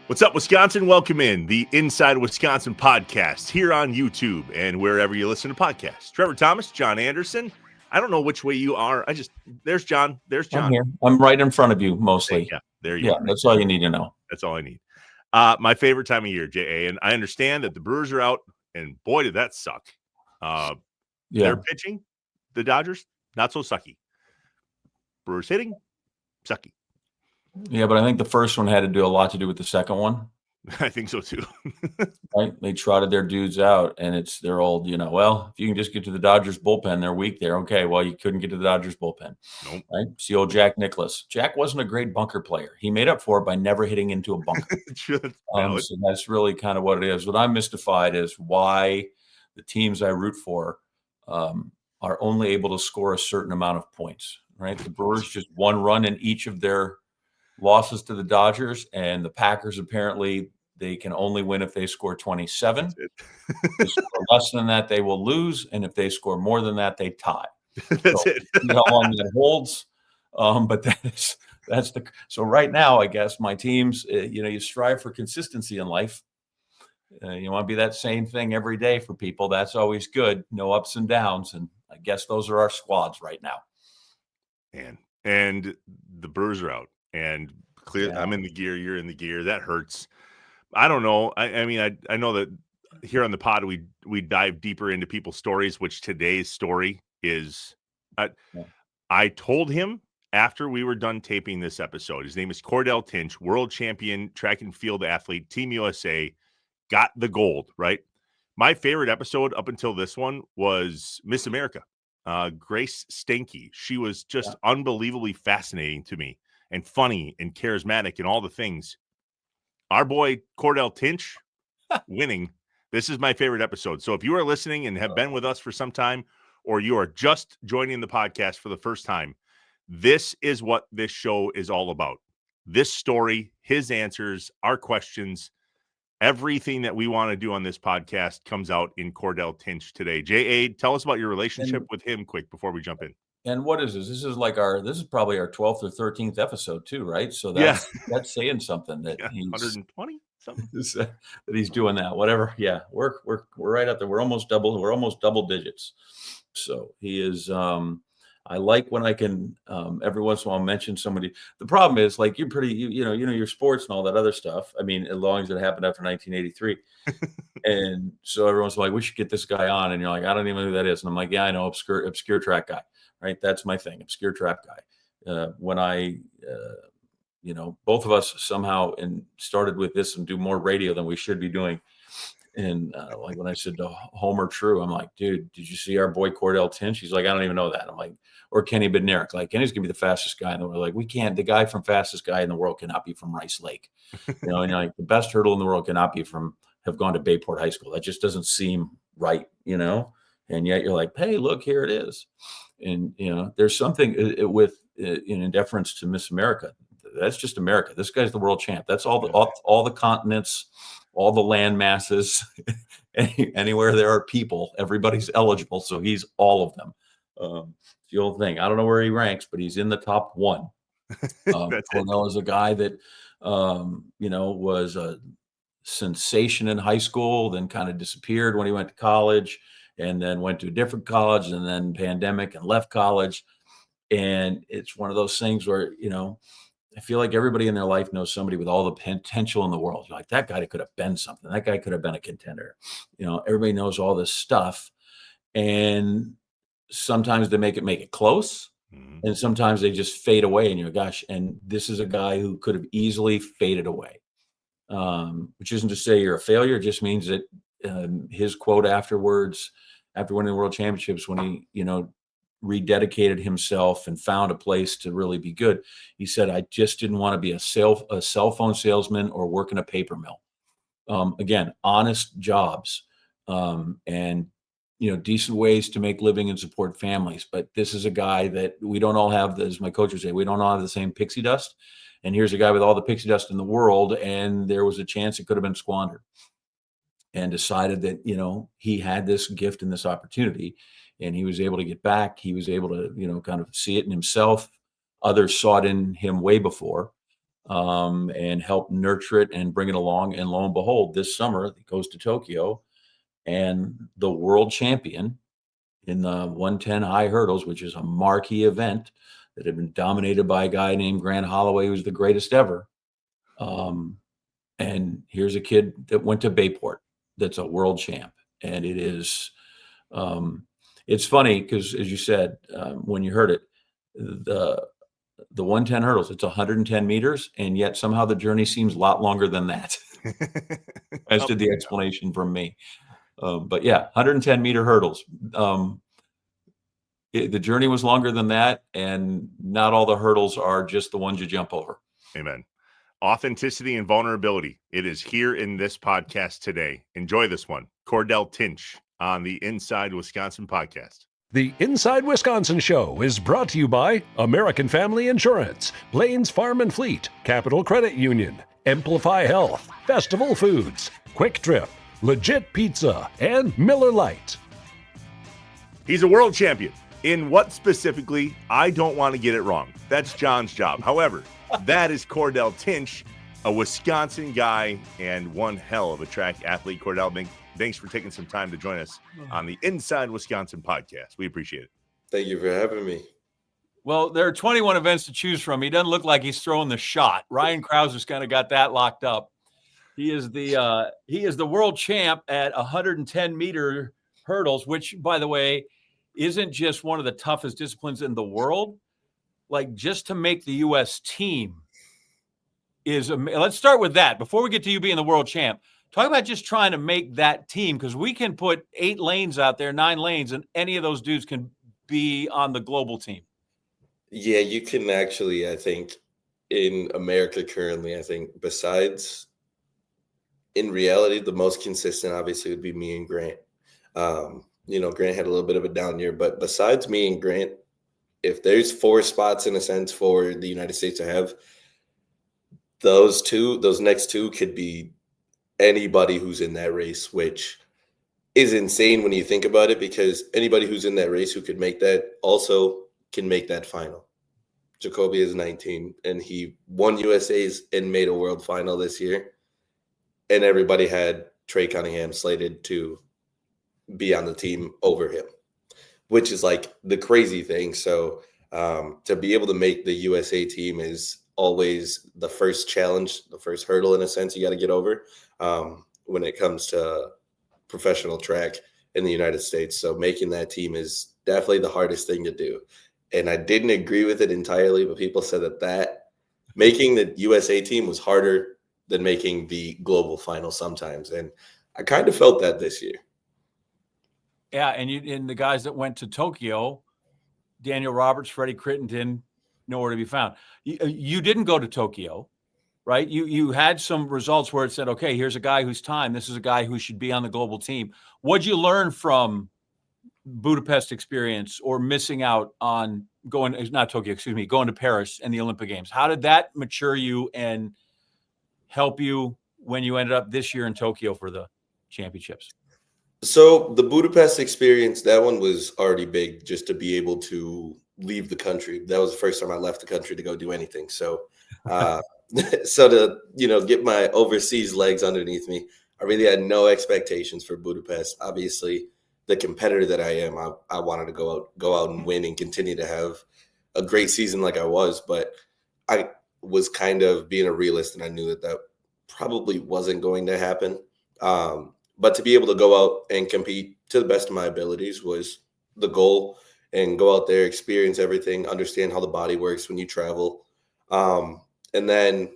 What's up, Wisconsin? Welcome in the Inside Wisconsin podcast here on YouTube and wherever you listen to podcasts. Trevor Thomas, John Anderson. I don't know which way you are. There's John. There's John. I'm here. I'm right in front of you mostly. Yeah, there you are. That's all you need to know. That's all I need. My favorite time of year, JA, and I understand that the Brewers are out, and boy, did that suck. They're pitching, the Dodgers, not so sucky. Brewers hitting, sucky. Yeah, but I think the first one had to do a lot to do with the second one. I think so too. Right? They trotted their dudes out, and they're old, well, if you can just get to the Dodgers bullpen, they're weak there. Okay, well, you couldn't get to the Dodgers bullpen. Nope. Right? See old Jack Nicklaus. Jack wasn't a great bunker player. He made up for it by never hitting into a bunker. So that's really kind of what it is. What I'm mystified is why the teams I root for are only able to score a certain amount of points. Right? The Brewers just one run in each of their losses to the Dodgers, and the Packers apparently they can only win if they score 27. If they score less than that, they will lose, and if they score more than that, they tie. That's it. How long that holds, but so right now, I guess my teams, you strive for consistency in life. You want to be that same thing every day for people. That's always good. No ups and downs, and I guess those are our squads right now. And the Brewers are out. And clear, I'm in the gear. You're in the gear. That hurts. I don't know. I mean, I know that here on the pod we dive deeper into people's stories, which today's story is. I told him after we were done taping this episode. His name is Cordell Tinch, world champion track and field athlete, Team USA, got the gold. Right. My favorite episode up until this one was Miss America, Grace Stanke. She was just unbelievably fascinating to me. And funny and charismatic and all the things. Our boy Cordell Tinch winning. This is my favorite episode. So if you are listening and have been with us for some time, or you are just joining the podcast for the first time, this is what this show is all about. This story, his answers, our questions, everything that we want to do on this podcast comes out in Cordell Tinch today. J.A., tell us about your relationship with him quick before we jump in. And what is this? This is probably our 12th or 13th episode too, right? So that's saying something that he's 120 something that he's doing that. Whatever. Yeah, we're right up there. We're almost double digits. So he is. I like when I can every once in a while mention somebody. The problem is like you're pretty, your sports and all that other stuff. I mean, as long as it happened after 1983. And so everyone's like, we should get this guy on. And you're like, I don't even know who that is. And I'm like, yeah, I know, obscure track guy. Right. That's my thing. Obscure track guy. When I, both of us somehow started with this and do more radio than we should be doing. And like when I said to Homer True, I'm like, dude, did you see our boy Cordell Tinch? He's like, I don't even know that. I'm like, or Kenny Bednarik. Like, Kenny's gonna be the fastest guy in the world. Like, we can't. The guy from fastest guy in the world cannot be from Rice Lake. And you're like, the best hurdle in the world cannot have gone to Bayport High School. That just doesn't seem right, And yet you're like, hey, look, here it is. And there's something in deference to Miss America. That's just America. This guy's the world champ. That's all the continents, all the land masses, anywhere there are people, everybody's eligible. So he's all of them. It's the old thing. I don't know where he ranks, but he's in the top one. Cordell is a guy that, was a sensation in high school, then kind of disappeared when he went to college, and then went to a different college, and then pandemic and left college. And it's one of those things where, I feel like everybody in their life knows somebody with all the potential in the world. You're like, that guy could have been something. That guy could have been a contender. Everybody knows all this stuff. And sometimes they make it close. Mm-hmm. And sometimes they just fade away. And you're, gosh, and this is a guy who could have easily faded away. Which isn't to say you're a failure. It just means that his quote afterwards, after winning the world championships, when he, rededicated himself and found a place to really be good. He said, I just didn't want to be a cell phone salesman or work in a paper mill. Again, honest jobs and, decent ways to make living and support families. But this is a guy that we don't all have, as my coach would say, we don't all have the same pixie dust. And here's a guy with all the pixie dust in the world. And there was a chance it could have been squandered. And decided that, he had this gift and this opportunity. And he was able to get back. He was able to, kind of see it in himself. Others saw it in him way before. and help nurture it and bring it along. And lo and behold, this summer it goes to Tokyo, and the world champion in the 110 high hurdles, which is a marquee event that had been dominated by a guy named Grant Holloway, who's the greatest ever. And here's a kid that went to Bayport that's a world champ. And it is, it's funny because, as you said, when you heard it, the 110 hurdles, it's 110 meters, and yet somehow the journey seems a lot longer than that, as did the explanation from me. But yeah, 110 meter hurdles. The journey was longer than that, and not all the hurdles are just the ones you jump over. Amen. Authenticity and vulnerability. It is here in this podcast today. Enjoy this one. Cordell Tinch on the Inside Wisconsin podcast. The Inside Wisconsin Show is brought to you by American Family Insurance, Plains Farm and Fleet, Capital Credit Union, Amplify Health, Festival Foods, Quick Trip, Legit Pizza, and Miller Lite. He's a world champion. In what specifically, I don't want to get it wrong. That's John's job. However, that is Cordell Tinch, a Wisconsin guy and one hell of a track athlete. Cordell, thanks for taking some time to join us on the Inside Wisconsin podcast. We appreciate it. Thank you for having me. Well, there are 21 events to choose from. He doesn't look like he's throwing the shot. Ryan Krauser's kind of got that locked up. He is the world champ at 110 meter hurdles, which, by the way, isn't just one of the toughest disciplines in the world. Like, just to make the U.S. team is, let's start with that. Before we get to you being the world champ, talk about just trying to make that team, because we can put 8 lanes out there, 9 lanes, and any of those dudes can be on the global team. Yeah, you can actually, I think, in America currently, I think besides, in reality, the most consistent obviously would be me and Grant. Grant had a little bit of a down year, but besides me and Grant, if there's 4 spots in a sense for the United States to have, those next 2 could be anybody who's in that race, which is insane when you think about it, because anybody who's in that race who could make that also can make that final. Jacoby is 19, and he won USA's and made a world final this year. And everybody had Trey Cunningham slated to be on the team over him, which is like the crazy thing. So to be able to make the USA team is always the first challenge, the first hurdle in a sense you got to get over when it comes to professional track in the United States. So making that team is definitely the hardest thing to do. And I didn't agree with it entirely, but people said that making the USA team was harder than making the global final sometimes. And I kind of felt that this year. Yeah, and the guys that went to Tokyo, Daniel Roberts, Freddie Crittenden, nowhere to be found. You didn't go to Tokyo, right? You had some results where it said, okay, here's a guy whose time, this is a guy who should be on the global team. What'd you learn from Budapest experience or missing out on going to Paris and the Olympic Games? How did that mature you and help you when you ended up this year in Tokyo for the championships? So the Budapest experience, that one was already big, just to be able to leave the country. That was the first time I left the country to go do anything. So, to, get my overseas legs underneath me, I really had no expectations for Budapest. Obviously, the competitor that I am, I wanted to go out and win and continue to have a great season like I was, but I was kind of being a realist, and I knew that probably wasn't going to happen. But to be able to go out and compete to the best of my abilities was the goal, and go out there, experience everything, understand how the body works when you travel. And then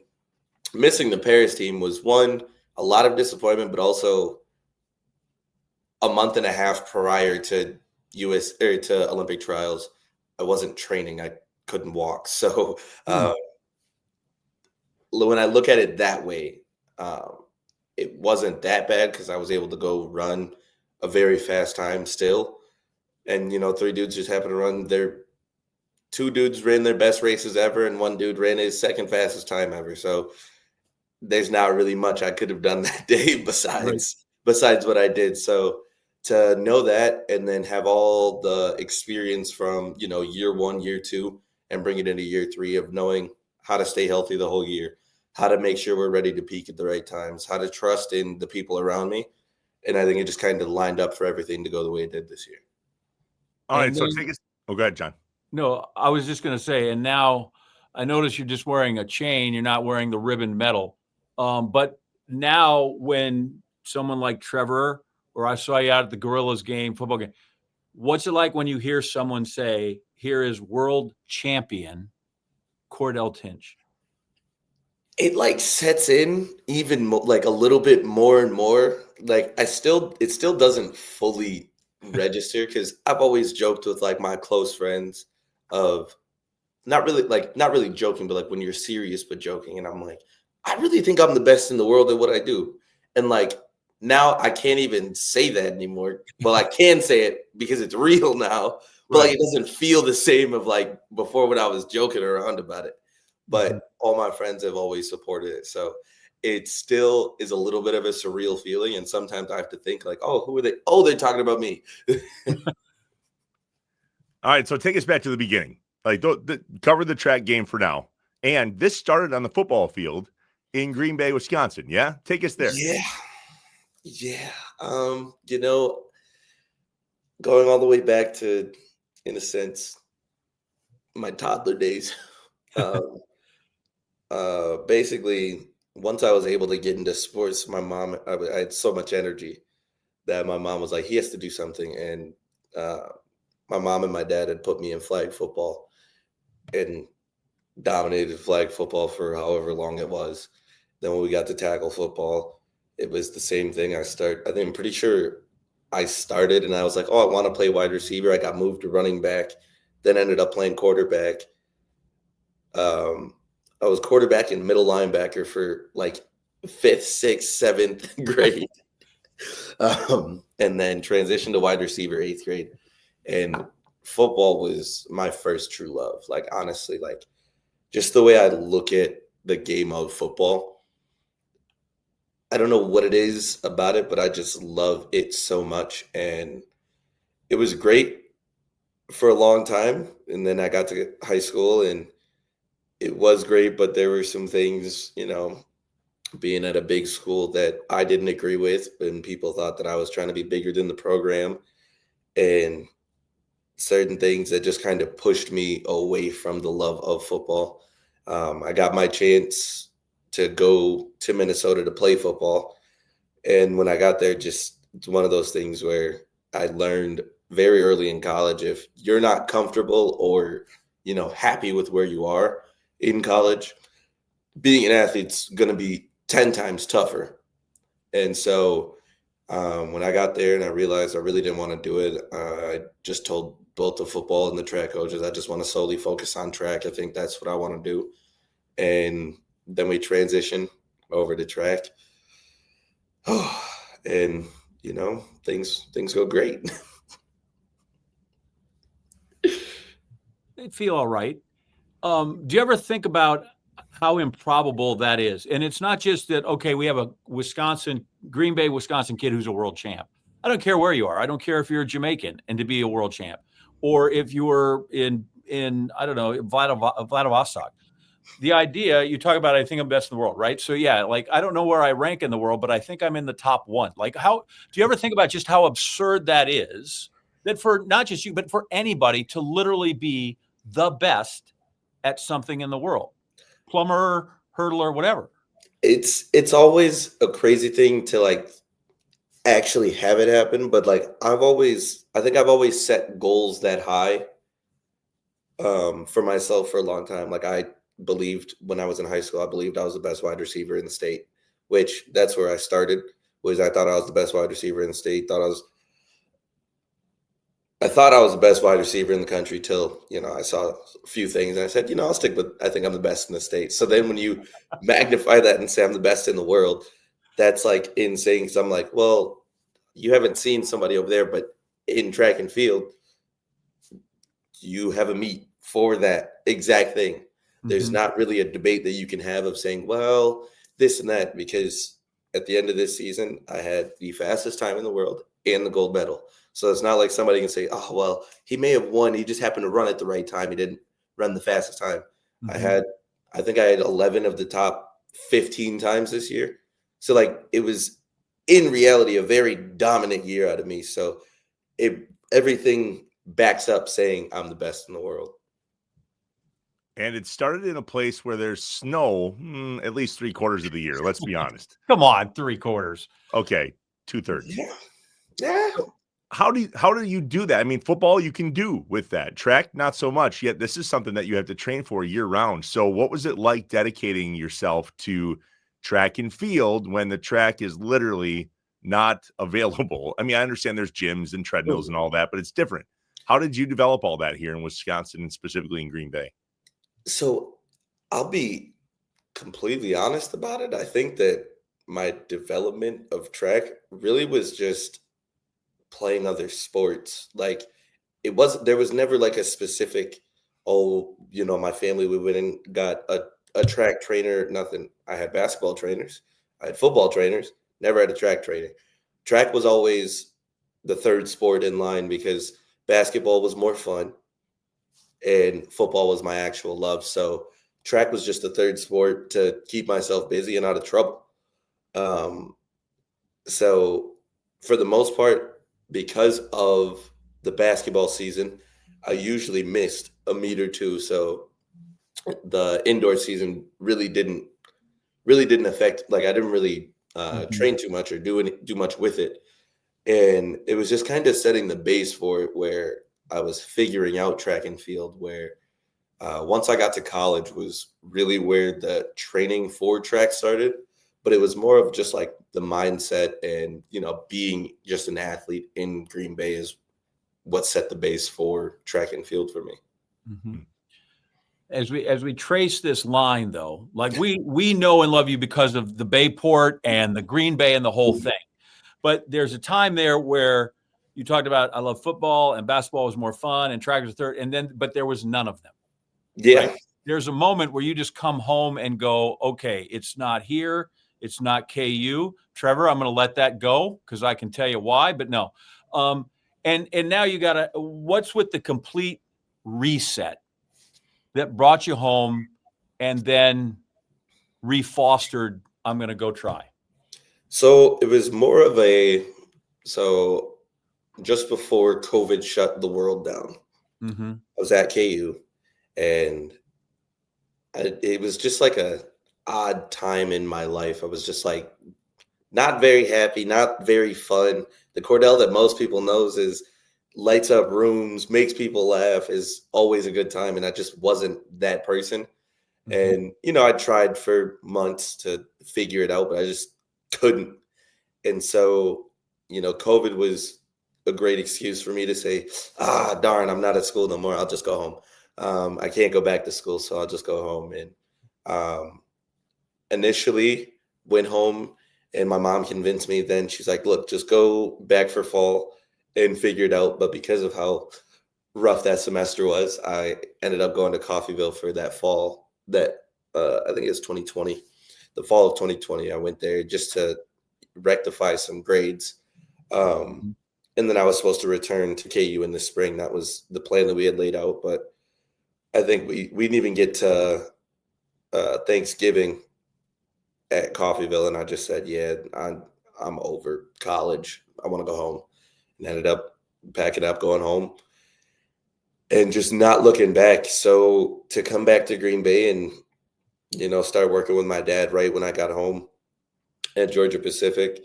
missing the Paris team was a lot of disappointment, but also a month and a half prior to to Olympic trials, I wasn't training. I couldn't walk. So when I look at it that way, it wasn't that bad because I was able to go run a very fast time still. And, 3 dudes just happened to run 2 dudes ran their best races ever, and 1 dude ran his second fastest time ever. So there's not really much I could have done that day besides what I did. So to know that, and then have all the experience from, year 1, year 2, and bring it into year 3 of knowing how to stay healthy the whole year, how to make sure we're ready to peak at the right times, how to trust in the people around me. And I think it just kind of lined up for everything to go the way it did this year. All right, And so then- take us. Oh, go ahead, John. No, I was just going to say, and now I notice you're just wearing a chain. You're not wearing the ribbon medal. But now when someone like Trevor, or I saw you out at the Gorillas game, football game, what's it like when you hear someone say, here is world champion Cordell Tinch? It like sets in even like a little bit more and more. Like it still doesn't fully register, because I've always joked with like my close friends of not really joking, but like when you're serious but joking, and I'm like, I really think I'm the best in the world at what I do. And like now I can't even say that anymore. Well, I can say it because it's real now, but like it doesn't feel the same of like before when I was joking around about it. But all my friends have always supported it. So it still is a little bit of a surreal feeling. And sometimes I have to think like, oh, who are they? Oh, they're talking about me. All right, so take us back to the beginning. Like, cover the track game for now. And this started on the football field in Green Bay, Wisconsin. Yeah, take us there. Yeah. You know, going all the way back to, in a sense, my toddler days. Basically, once I was able to get into sports, my mom, I had so much energy that my mom was like, he has to do something. And my mom and my dad had put me in flag football and dominated flag football for however long it was. Then when we got to tackle football, it was the same thing. I think I'm pretty sure I started and I was like, oh, I want to play wide receiver. I got moved to running back, then ended up playing quarterback. I was quarterback and middle linebacker for like 5th, 6th, 7th grade. And then transitioned to wide receiver 8th grade. And football was my first true love. Like, honestly, like just the way I look at the game of football, I don't know what it is about it, but I just love it so much. And it was great for a long time. And then I got to high school and it was great, but there were some things, you know, being at a big school that I didn't agree with, and people thought that I was trying to be bigger than the program, and certain things that just kind of pushed me away from the love of football. I got my chance to go to Minnesota to play football, and when I got there, just it's one of those things where I learned very early in college, if you're not comfortable or, you know, happy with where you are in college, being an athlete's going to be 10 times tougher. And so when I got there and I realized I really didn't want to do it, I just told both the football and the track coaches, I just want to solely focus on track. I think that's what I want to do. And then we transitioned over to track. And, you know, things go great. They feel all right. Do you ever think about how improbable that is? And it's not just that, okay, we have a Green Bay, Wisconsin kid who's a world champ. I don't care where you are. I don't care if you're a Jamaican and to be a world champ, or if you were in I don't know, Vladivostok. The idea you talk about, I think I'm best in the world, right? So yeah, like I don't know where I rank in the world, but I think I'm in the top 1. Like, how do you ever think about just how absurd that is? That for not just you, but for anybody to literally be the best at something in the world, plumber, hurdler, whatever. It's always a crazy thing to like actually have it happen, but like I think I've always set goals that high for myself for a long time. Like I believed when I was in high school, I believed I was the best wide receiver in the state, which that's where I started. Was I thought I was the best wide receiver in the state. I thought I was the best wide receiver in the country till, you know, I saw a few things and I said, you know, I'll stick with, I think I'm the best in the state. So then when you magnify that and say I'm the best in the world, that's like insane. Cause I'm like, well, you haven't seen somebody over there, but in track and field, you have a meet for that exact thing. Mm-hmm. There's not really a debate that you can have of saying, well, this and that, because at the end of this season, I had the fastest time in the world and the gold medal. So it's not like somebody can say, oh, well, he may have won. He just happened to run at the right time. He didn't run the fastest time. Mm-hmm. I think I had 11 of the top 15 times this year. So like it was in reality a very dominant year out of me. So everything backs up saying I'm the best in the world. And it started in a place where there's snow at least 3/4 of the year. Let's be honest. Come on, 3/4. Okay, 2/3. Yeah. How do you do that? I mean, football you can do with that. Track, not so much. Yet this is something that you have to train for year round. So what was it like dedicating yourself to track and field when the track is literally not available? I mean, I understand there's gyms and treadmills and all that, but it's different. How did you develop all that here in Wisconsin and specifically in Green Bay? So I'll be completely honest about it. I think that my development of track really was just playing other sports. Like there was never like a specific, oh, my family, we went and got a track trainer, nothing. I had basketball trainers, I had football trainers, never had a track trainer. Track was always the third sport in line because basketball was more fun and football was my actual love. So track was just the third sport to keep myself busy and out of trouble. So for the most part, because of the basketball season, I usually missed a meet or two. So the indoor season really didn't affect, like I didn't really train too much or do much with it. And it was just kind of setting the base for it where I was figuring out track and field, where once I got to college was really where the training for track started. But it was more of just like the mindset and, being just an athlete in Green Bay is what set the base for track and field for me. Mm-hmm. As we trace this line, though, like we know and love you because of the Bayport and the Green Bay and the whole thing. But there's a time there where you talked about, I love football and basketball was more fun and track was third. But there was none of them. Yeah. Right? There's a moment where you just come home and go, okay, it's not here. It's not KU. Trevor, I'm going to let that go because I can tell you why, but no. And now you got to, what's with the complete reset that brought you home and then refostered, I'm going to go try? So it was more of so just before COVID shut the world down, I was at KU and it was just like a odd time in my life. I was just like not very happy, not very fun. The Cordell that most people knows is lights up rooms, makes people laugh, is always a good time. And I just wasn't that person. And, I tried for months to figure it out, but I just couldn't. And so, COVID was a great excuse for me to say, darn, I'm not at school no more. I'll just go home. I can't go back to school, so I'll just go home. And initially went home and my mom convinced me. Then she's like, look, just go back for fall and figure it out. But because of how rough that semester was, I ended up going to Coffeyville for that fall that I think it's 2020, the fall of 2020. I went there just to rectify some grades. And then I was supposed to return to KU in the spring. That was the plan that we had laid out. But I think we didn't even get to Thanksgiving at Coffeyville, and I just said, yeah, I'm over college. I want to go home. And ended up packing up, going home, and just not looking back. So to come back to Green Bay and, start working with my dad right when I got home at Georgia Pacific,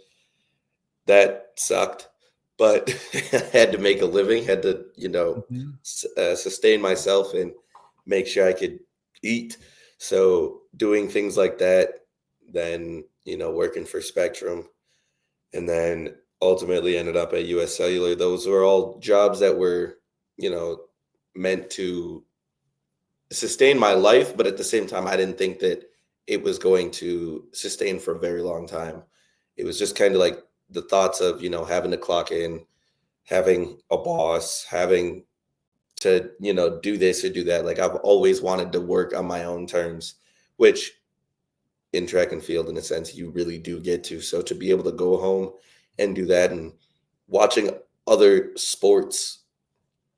that sucked. But I had to make a living, had to, sustain myself and make sure I could eat. So doing things like that, then, working for Spectrum, and then ultimately ended up at US Cellular. Those were all jobs that were, meant to sustain my life. But at the same time, I didn't think that it was going to sustain for a very long time. It was just kind of like the thoughts of, having to clock in, having a boss, having to, do this or do that. Like I've always wanted to work on my own terms, which in track and field, in a sense, you really do get to. So to be able to go home and do that and watching other sports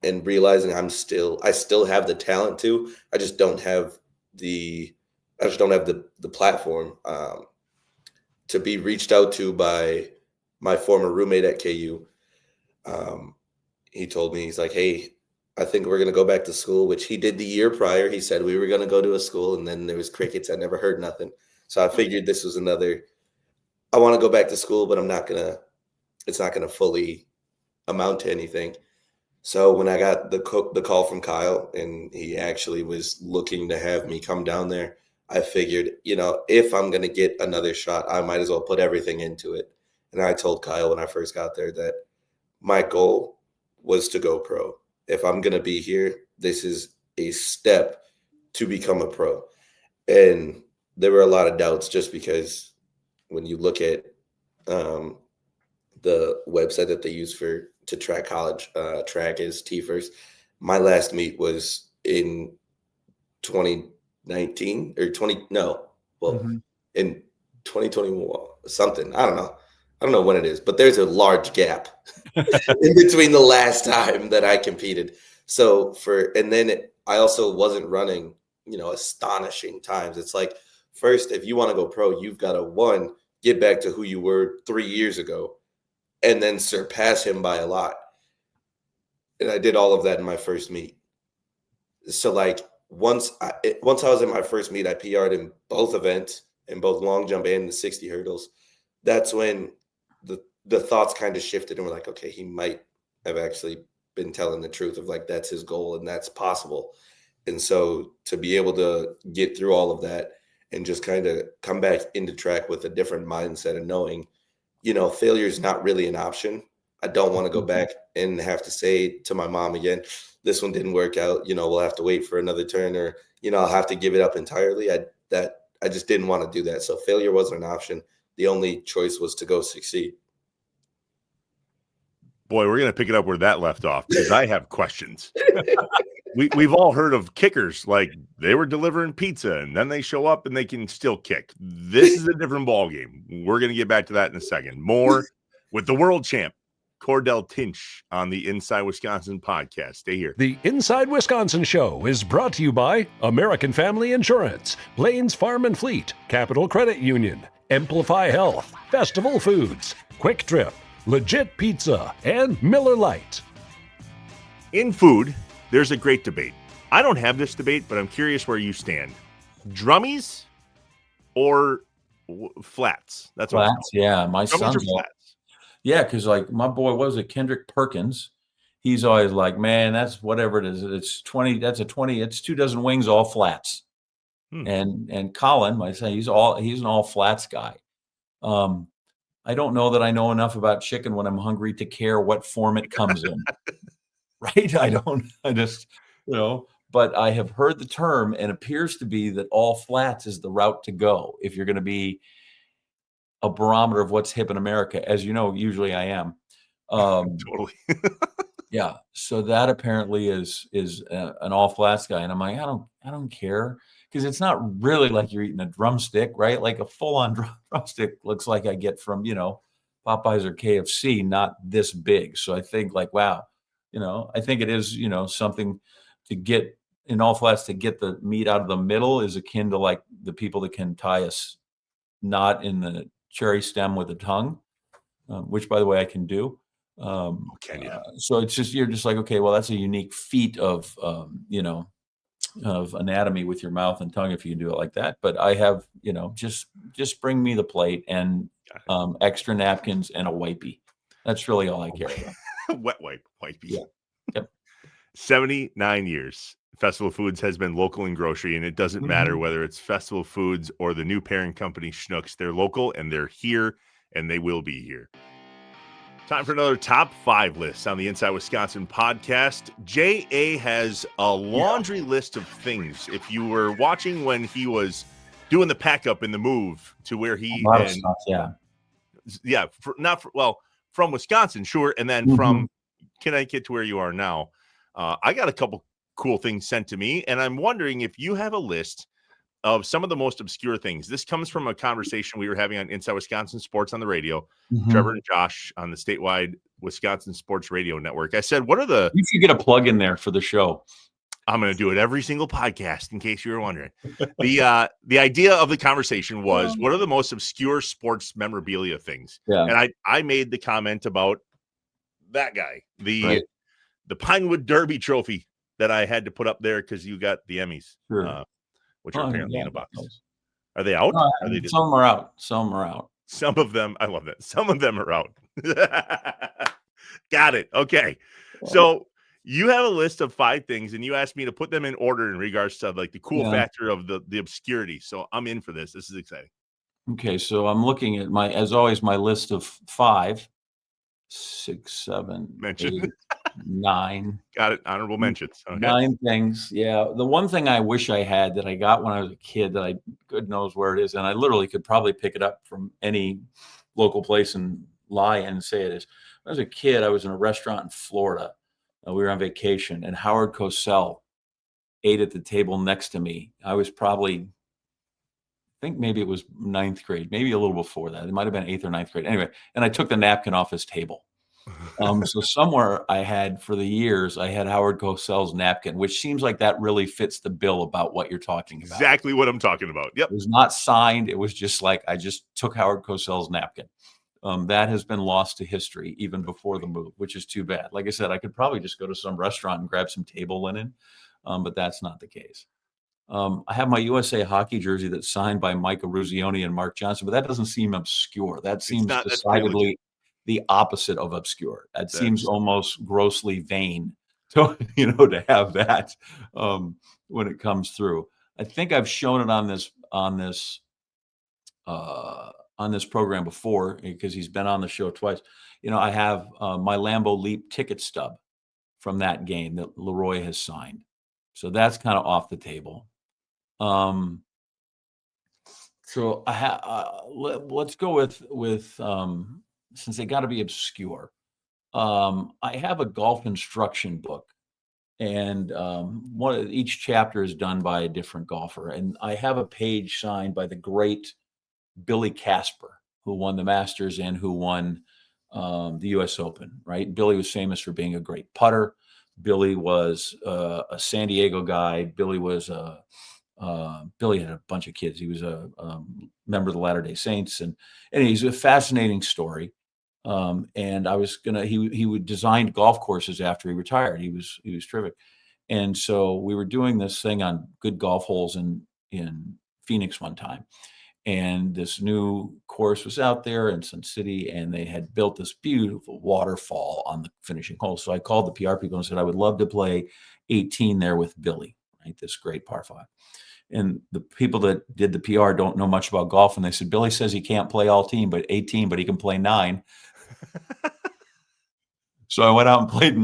and realizing I still have the talent to, I just don't have the I just don't have the platform to be reached out to by my former roommate at KU. He told me, he's like, hey, I think we're going to go back to school, which he did the year prior. He said we were going to go to a school, and then there was crickets. I never heard nothing. So I figured this was another, I want to go back to school, but it's not going to fully amount to anything. So when I got the call from Kyle, and he actually was looking to have me come down there, I figured, if I'm going to get another shot, I might as well put everything into it. And I told Kyle when I first got there that my goal was to go pro. If I'm going to be here, this is a step to become a pro. And there were a lot of doubts just because when you look at the website that they use to track college track is T-First. My last meet was in 2019 or in 2021, something. I don't know when it is, but there's a large gap in between the last time that I competed. So I also wasn't running, astonishing times. It's like, first, if you want to go pro, you've got to get back to who you were 3 years ago and then surpass him by a lot. And I did all of that in my first meet. So like once I was in my first meet, I PR'd in both events, in both long jump and the 60 hurdles. That's when the thoughts kind of shifted, and we're like, okay, he might have actually been telling the truth of like, that's his goal and that's possible. And so to be able to get through all of that and just kind of come back into track with a different mindset and knowing, failure is not really an option. I don't want to go back and have to say to my mom again, this one didn't work out. We'll have to wait for another turn, or, I'll have to give it up entirely. I just didn't want to do that. So failure wasn't an option. The only choice was to go succeed. Boy, we're going to pick it up where that left off because I have questions. We've all heard of kickers, like they were delivering pizza and then they show up and they can still kick. This is a different ballgame. We're going to get back to that in a second. More with the world champ, Cordell Tinch, on the Inside Wisconsin podcast. Stay here. The Inside Wisconsin Show is brought to you by American Family Insurance, Plains Farm and Fleet, Capital Credit Union, Amplify Health, Festival Foods, Quick Trip, Legit Pizza, and Miller Lite. In food, there's a great debate. I don't have this debate, but I'm curious where you stand. Drummies or flats? That's what flats. Yeah, my son. Flats. Yeah, because like my boy, what was it, Kendrick Perkins? He's always like, man, that's whatever it is. It's 20. That's a 20. It's 2 dozen wings, all flats. And Colin, my son, he's an all flats guy. I don't know that I know enough about chicken when I'm hungry to care what form it comes in. Right? But I have heard the term, and appears to be that all flats is the route to go if you're going to be a barometer of what's hip in America. As you know, usually I am. Totally. Yeah. So that apparently is an all flats guy. And I'm like, I don't care. Because it's not really like you're eating a drumstick, right? Like a full-on drumstick looks like I get from, Popeyes or KFC, not this big. So I think like, wow, I think it is, something to get in all flats, to get the meat out of the middle is akin to like the people that can tie a knot in the cherry stem with a tongue, which by the way, I can do. Can you? So it's just, you're just like, okay, well, that's a unique feat of anatomy with your mouth and tongue if you can do it like that. But I have, just bring me the plate and extra napkins and a wipey. That's really all I care about. Wet wipey. Yeah. Yep. 79 years. Festival Foods has been local in grocery, and it doesn't matter whether it's Festival Foods or the new parent company, Schnucks. They're local, and they're here, and they will be here. Time for another top 5 list on the Inside Wisconsin podcast. J.A. has a laundry list of things. If you were watching when he was doing the pack up in the move to where he from Wisconsin, sure, and then from Connecticut to where you are now. I got a couple cool things sent to me, and I'm wondering if you have a list of some of the most obscure things. This comes from a conversation we were having on Inside Wisconsin Sports on the radio, Trevor and Josh on the statewide Wisconsin Sports Radio Network. I said, what are the... You should get a plug in there for the show. I'm going to do it every single podcast in case you were wondering. The idea of the conversation was, what are the most obscure sports memorabilia things? Yeah. And I made the comment about that guy, Right. the Pinewood Derby trophy that I had to put up there because you got the Emmys, Sure. which are apparently yeah, in a box. those. Are they out? No, Are they just, some are out. Some are out. some of them, I love that. Some of them are out. Got it. Okay. So you have a list of 5 things, and you asked me to put them in order in regards to like the cool Yeah. factor of the obscurity. So I'm in for this. This is exciting. Okay, so I'm looking at as always, my list of 5, 6, 7, Mention. 8, 9. Got it. Honorable mentions. Okay. 9 things. Yeah. The one thing I wish I had that I got when I was a kid that good knows where it is, and I literally could probably pick it up from any local place and lie and say it is. When I was a kid, I was in a restaurant in Florida. We were on vacation, and Howard Cosell ate at the table next to me. I was probably, I think maybe it was 9th grade, maybe a little before that. It might have been 8th or 9th grade. Anyway, and I took the napkin off his table. So somewhere I had, for the years, I had Howard Cosell's napkin, which seems like that really fits the bill about what you're talking about. Exactly what I'm talking about. Yep. It was not signed. It was just like, I just took Howard Cosell's napkin. That has been lost to history even before the move, which is too bad. Like I said, I could probably just go to some restaurant and grab some table linen, but that's not the case. I have my USA hockey jersey that's signed by Mike Eruzione and Mark Johnson, but that doesn't seem obscure. That seems decidedly the opposite of obscure. That seems almost grossly vain to, to have that when it comes through. I think I've shown it on this program before because he's been on the show twice. I have my Lambeau Leap ticket stub from that game that Leroy has signed. So that's kind of off the table. So let's go with since they got to be obscure. I have a golf instruction book, and each chapter is done by a different golfer, and I have a page signed by the great Billy Casper, who won the Masters and who won the U.S. Open. Right, Billy was famous for being a great putter. Billy was a San Diego guy. Billy had a bunch of kids. He was a member of the Latter-day Saints, and he's a fascinating story. And I was he would design golf courses after he retired. He was terrific. And so we were doing this thing on good golf holes in Phoenix one time. And this new course was out there in Sun City, and they had built this beautiful waterfall on the finishing hole. So I called the PR people and said, I would love to play 18 there with Billy, right? This great par 5. And the people that did the PR don't know much about golf. And they said, Billy says he can't play 18, but he can play 9. So I went out and played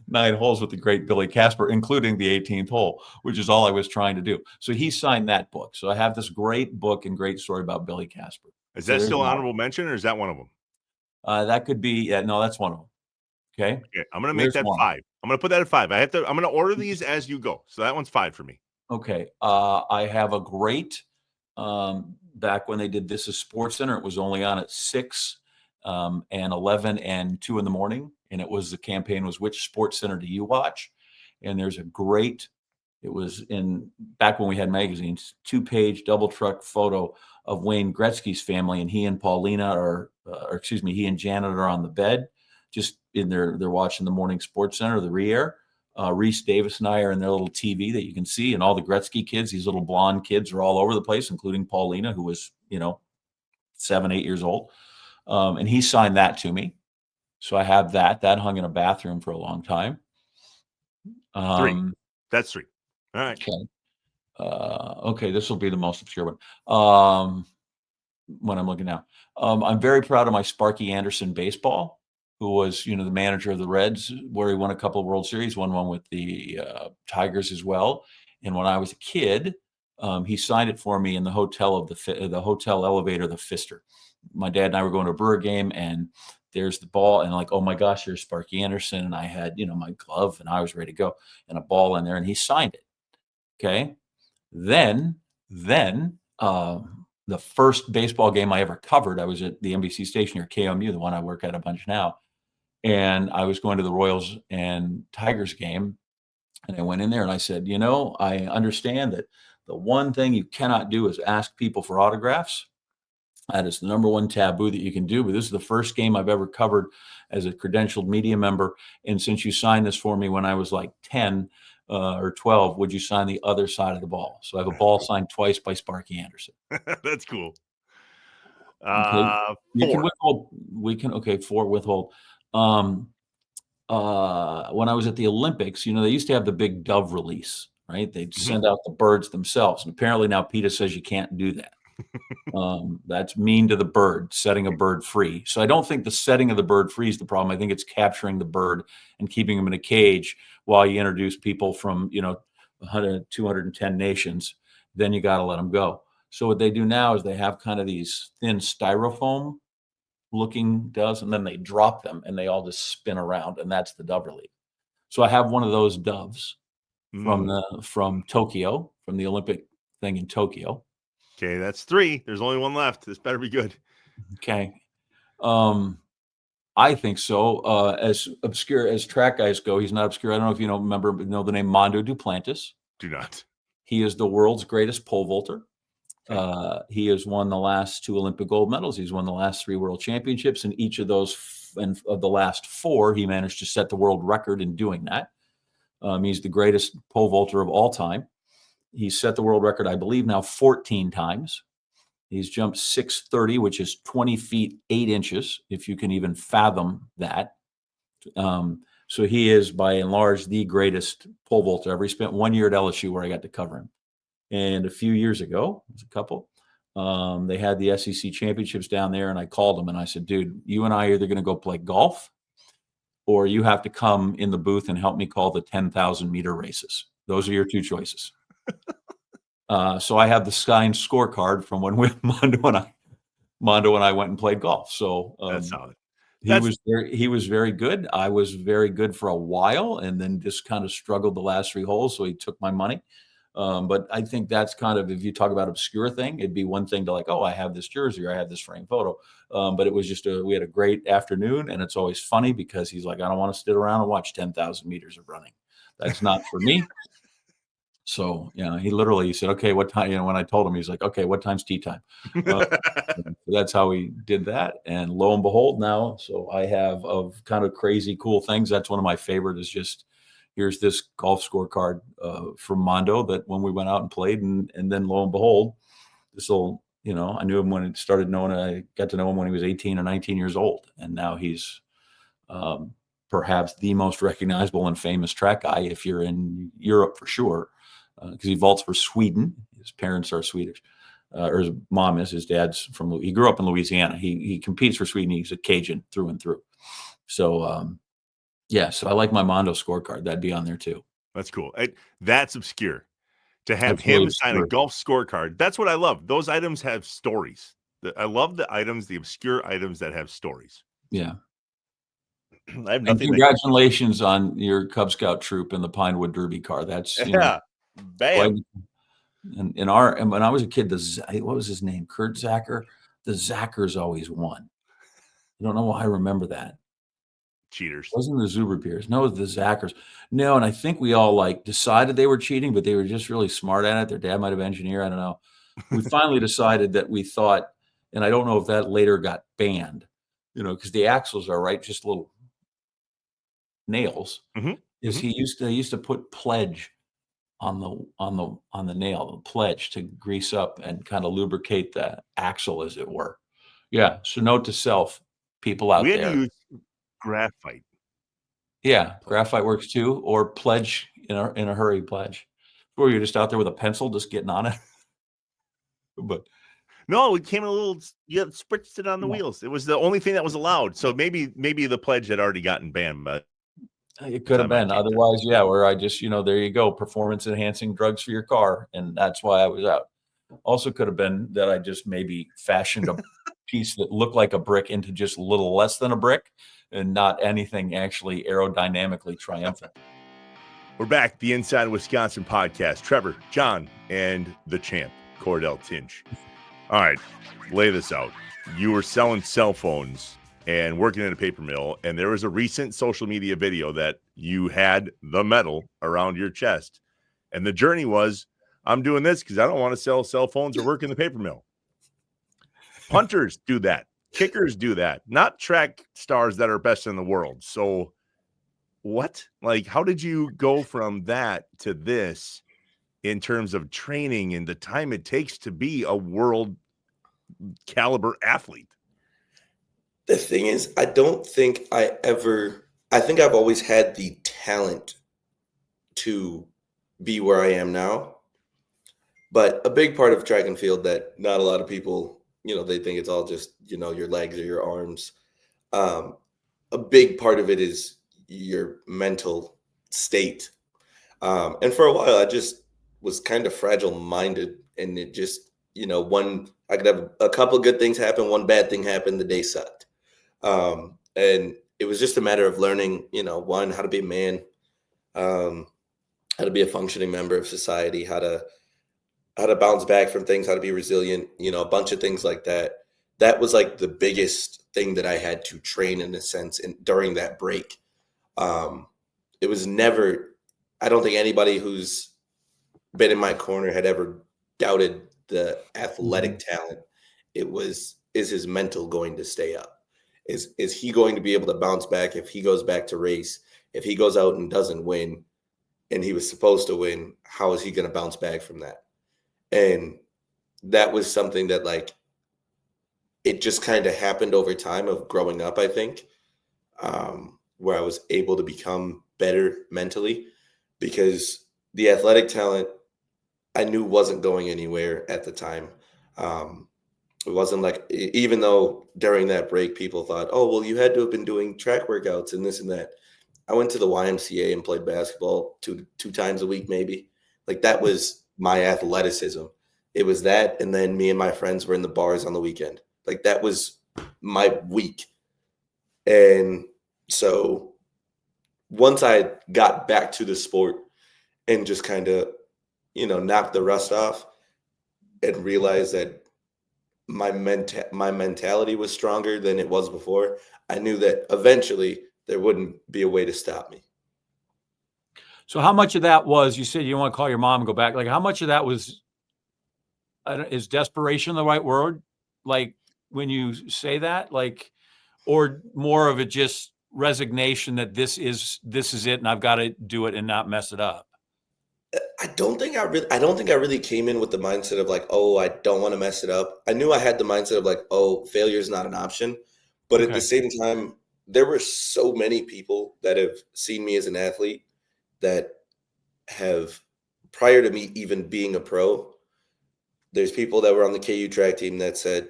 nine holes with the great Billy Casper, including the 18th hole, which is all I was trying to do. So he signed that book. So I have this great book and great story about Billy Casper. Is that still honorable mention, or is that one of them? That could be. No, that's one of them. Okay. I'm going to make that 5. I'm going to put that at 5. I'm going to order these as you go. So that one's 5 for me. Okay. I have a great, back when they did This Is Sports Center, it was only on at 6 and 11 and 2 in the morning. And the campaign was, which Sports Center do you watch? And there's a great, it was back when we had magazines, 2-page double truck photo of Wayne Gretzky's family. And he and Paulina he and Janet are on the bed, just they're watching the morning Sports Center, the re-air. Reese Davis and I are in their little TV that you can see, and all the Gretzky kids, these little blonde kids, are all over the place, including Paulina, who was, 7, 8 years old. And he signed that to me. So I have that hung in a bathroom for a long time. 3. That's 3. All right. Okay. Okay. This will be the most obscure one. When I'm looking now, I'm very proud of my Sparky Anderson baseball, who was, the manager of the Reds, where he won a couple of World Series, won one with the Tigers as well. And when I was a kid, he signed it for me in the hotel the hotel elevator, the Pfister. My dad and I were going to a Brewer game, and there's the ball, and like, oh my gosh, there's Sparky Anderson. And I had, my glove, and I was ready to go, and a ball in there, and he signed it. Okay. Then the first baseball game I ever covered, I was at the NBC station here, KMU, the one I work at a bunch now. And I was going to the Royals and Tigers game. And I went in there and I said, I understand that the one thing you cannot do is ask people for autographs. That is the number one taboo that you can do. But this is the first game I've ever covered as a credentialed media member. And since you signed this for me when I was like 10 or 12, would you sign the other side of the ball? So I have a ball signed twice by Sparky Anderson. That's cool. Okay. You can 4. withhold. We can, okay, 4 withhold. When I was at the Olympics, they used to have the big dove release, right? They'd send out the birds themselves. And apparently now PETA says you can't do that. That's mean to the bird, setting a bird free. So I don't think the setting of the bird free is the problem. I think it's capturing the bird and keeping them in a cage while you introduce people from, 100, 210 nations. Then you got to let them go. So what they do now is they have kind of these thin styrofoam looking doves, and then they drop them and they all just spin around, and that's the dove relief. So I have one of those doves from Tokyo, from the Olympic thing in Tokyo. Okay, that's 3. There's only one left. This better be good. Okay. I think so. As obscure as track guys go, he's not obscure. I don't know if you know the name Mondo Duplantis. Do not. He is the world's greatest pole vaulter. He has won the last 2 Olympic gold medals. He's won the last 3 world championships. And each of those, and of the last 4, he managed to set the world record in doing that. He's the greatest pole vaulter of all time. He's set the world record, I believe, now 14 times. He's jumped 630, which is 20 feet, 8 inches, if you can even fathom that. So he is, by and large, the greatest pole vaulter ever. He spent 1 year at LSU where I got to cover him. And a few years ago, it was a couple, they had the SEC championships down there, and I called him and I said, dude, you and I are either going to go play golf or you have to come in the booth and help me call the 10,000 meter races. Those are your 2 choices. So I have the signed scorecard from when Mondo and I went and played golf. So that's solid. He was very good. I was very good for a while, and then just kind of struggled the last 3 holes. So he took my money. But I think that's kind of, if you talk about obscure thing, it'd be one thing to like, oh, I have this jersey or I have this framed photo. But it was just we had a great afternoon, and it's always funny because he's like, I don't want to sit around and watch 10,000 meters of running. That's not for me. So, he said, okay, what time, when I told him, he's like, okay, what time's tea time? That's how we did that. And lo and behold now, so I have of kind of crazy, cool things. That's one of my favorite is just, here's this golf scorecard from Mondo that when we went out and played, and then lo and behold, this will, I knew him when it started knowing, I got to know him when he was 18 or 19 years old. And now he's perhaps the most recognizable and famous track guy if you're in Europe for sure, because he vaults for Sweden. His parents are Swedish, or his mom is. His dad's he grew up in Louisiana. He competes for Sweden. He's a Cajun through and through. So, so I like my Mondo scorecard. That'd be on there too. That's cool. That's obscure. To have him sign a golf scorecard, that's what I love. Those items have stories. I love the items, the obscure items that have stories. Yeah. I have nothing. Congratulations on your Cub Scout troop in the Pinewood Derby car. That's bam. And when I was a kid, what was his name? Kurt Zacher. The Zachers always won. I don't know why I remember that. Cheaters. It wasn't the Zuber Beers. No, it was the Zachers. No, and I think we all decided they were cheating, but they were just really smart at it. Their dad might have been an engineer. I don't know. We finally decided that we thought, and I don't know if that later got banned, because the axles are just little nails. They used to put pledge on the nail, the pledge, to grease up and kind of lubricate the axle, as it were. Yeah. So note to self, people out there. We had to use graphite. Yeah, graphite works too, or pledge in a hurry pledge, or you're just out there with a pencil, just getting on it. But no, it came in a little. You spritzed it on the wheels. It was the only thing that was allowed. So maybe the pledge had already gotten banned, but it could have been. Otherwise, where I just there you go, performance enhancing drugs for your car, and that's why I was out. Also, could have been that I just maybe fashioned a piece that looked like a brick into just a little less than a brick, and not anything actually aerodynamically triumphant. We're back, the Inside Wisconsin podcast. Trevor, John, and the champ, Cordell Tinch. All right, lay this out. You were selling cell phones and working in a paper mill. And there was a recent social media video that you had the medal around your chest. And the journey was, I'm doing this because I don't want to sell cell phones or work in the paper mill. Punters do that. Kickers do that. Not track stars that are best in the world. So what? Like, how did you go from that to this in terms of training and the time it takes to be a world caliber athlete? The thing is, I think I've always had the talent to be where I am now. But a big part of track and field that not a lot of people, they think it's all just, your legs or your arms. A big part of it is your mental state. And for a while, I just was kind of fragile minded, and it just, I could have a couple of good things happen, one bad thing happened, the day sucked. And it was just a matter of learning, one, how to be a man, how to be a functioning member of society, how to bounce back from things, how to be resilient, a bunch of things like that. That was like the biggest thing that I had to train in a sense during that break. It was never, I don't think anybody who's been in my corner had ever doubted the athletic talent. It was, is his mental going to stay up? Is he going to be able to bounce back if he goes back to race? If he goes out and doesn't win and he was supposed to win, how is he going to bounce back from that? And that was something that, like, it just kind of happened over time of growing up, I think, where I was able to become better mentally, because the athletic talent I knew wasn't going anywhere at the time. It wasn't like, even though during that break people thought, oh, well, you had to have been doing track workouts and this and that. I went to the YMCA and played basketball two times a week, maybe. Like, that was my athleticism. It was that, and then me and my friends were in the bars on the weekend. Like, that was my week. And so once I got back to the sport and just kind of, knocked the rust off and realized that my mentality was stronger than it was before, I knew that eventually there wouldn't be a way to stop me. So how much of that was, you said you don't want to call your mom and go back. Like, how much of that was, is desperation the right word? Like, when you say that, like, or more of it just resignation that this is it and I've got to do it and not mess it up? I don't think I really came in with the mindset of like, oh, I don't want to mess it up. I knew I had the mindset of like, oh, failure is not an option. But at the same time, there were so many people that have seen me as an athlete that have, prior to me even being a pro, there's people that were on the KU track team that said,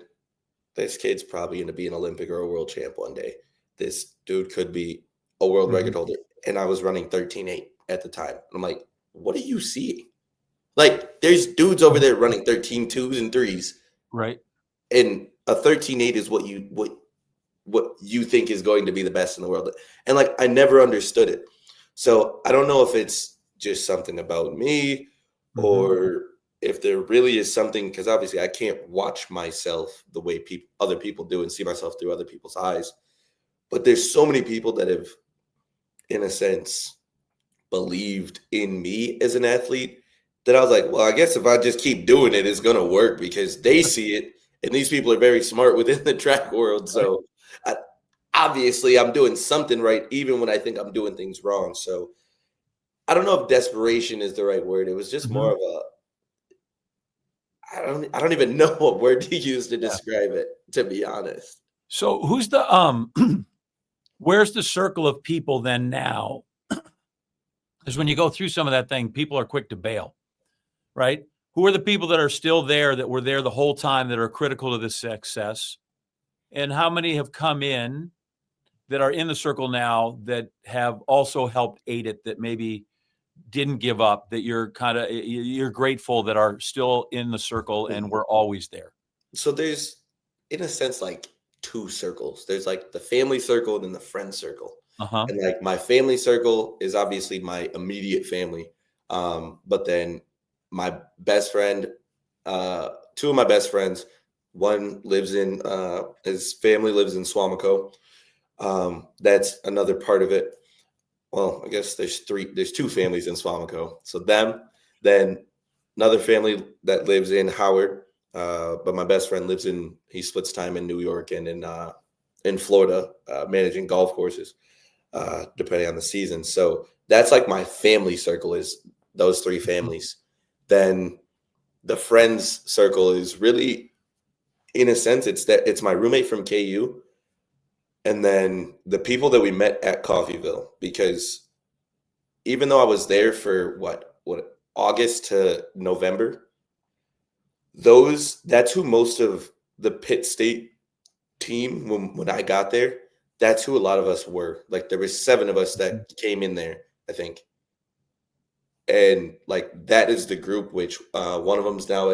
this kid's probably going to be an Olympic or a world champ one day. This dude could be a world record holder. And I was running 13.8 at the time. And I'm like, what are you seeing? Like, there's dudes over there running 13.2s and 3s. Right. And a 13.8 is what you think is going to be the best in the world. And like, I never understood it. So I don't know if it's just something about me or if there really is something, because obviously I can't watch myself the way other people do and see myself through other people's eyes. But there's so many people that have, in a sense, believed in me as an athlete that I was like, well, I guess if I just keep doing it, it's going to work, because they see it. And these people are very smart within the track world. So obviously I'm doing something right, even when I think I'm doing things wrong. So I don't know if desperation is the right word. It was just more of I don't even know what word to use to describe it, to be honest. So who's the, where's the circle of people then now? Because when you go through some of that thing, people are quick to bail, right? Who are the people that are still there, that were there the whole time, that are critical to this success? And how many have come in that are in the circle now that have also helped aid it, that maybe didn't give up, that you're grateful that are still in the circle and we're always there? So there's, in a sense, like two circles. There's like the family circle and then the friend circle. And like my family circle is obviously my immediate family. But then my best friend, two of my best friends, One lives in his family lives in Swamico. That's another part of it. Well, I guess there's two families in Swamico. So them, then another family that lives in Howard. But my best friend he splits time in New York and in Florida, managing golf courses, depending on the season. So that's like my family circle is those three families. Then the friends circle is really, in a sense, it's my roommate from KU. And then the people that we met at Coffeeville, because even though I was there for what August to November, that's who most of the Pitt State team when I got there, that's who a lot of us were. Like there was 7 of us that came in there, I think. And like that is the group which one of them's now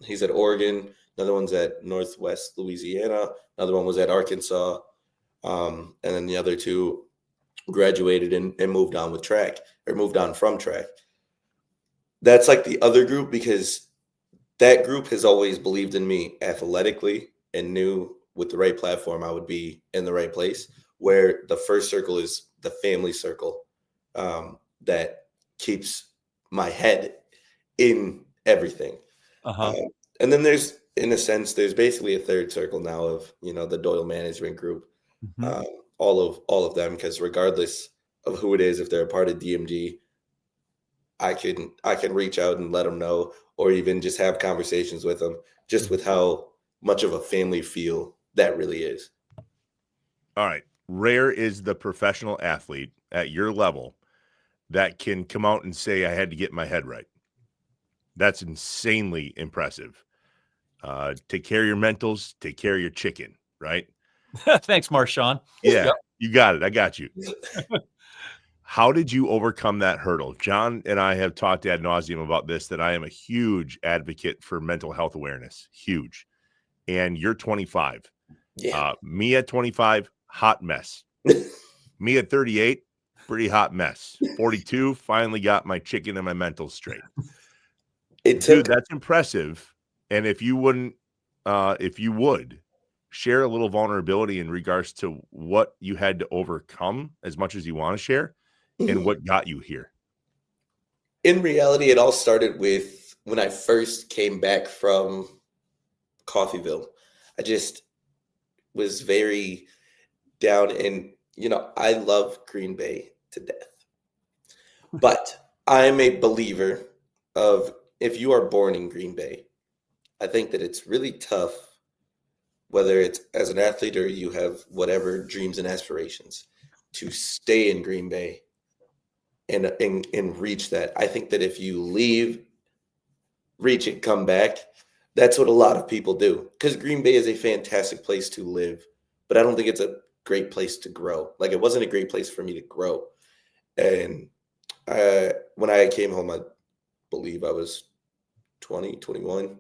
he's at Oregon, another one's at Northwest Louisiana, another one was at Arkansas, and then the other 2 graduated and moved on from track. That's like the other group, because that group has always believed in me athletically and knew with the right platform I would be in the right place, where the first circle is the family circle that keeps my head in everything. And then there's basically a third circle now of, the Doyle management group, all of them, because regardless of who it is, if they're a part of DMG, I can reach out and let them know, or even just have conversations with them, just with how much of a family feel that really is. All right. Rare is the professional athlete at your level that can come out and say, I had to get my head right. That's insanely impressive. Take care of your mentals, take care of your chicken, right? Thanks, Marshawn. Yeah, You got it. I got you. How did you overcome that hurdle? John and I have talked ad nauseum about this, that I am a huge advocate for mental health awareness. Huge. And you're 25. Yeah. Me at 25, hot mess. Me at 38, pretty hot mess. 42, finally got my chicken and my mental straight. Dude, that's impressive. And if you would share a little vulnerability in regards to what you had to overcome, as much as you want to share, and what got you here. In reality, it all started with when I first came back from Coffeeville. I just was very down, and I love Green Bay to death. But I'm a believer of, if you are born in Green Bay, I think that it's really tough, whether it's as an athlete or you have whatever dreams and aspirations, to stay in Green Bay and reach that. I think that if you leave, reach it, come back, that's what a lot of people do. Because Green Bay is a fantastic place to live, but I don't think it's a great place to grow. Like, it wasn't a great place for me to grow. And when I came home, I believe I was 20, 21.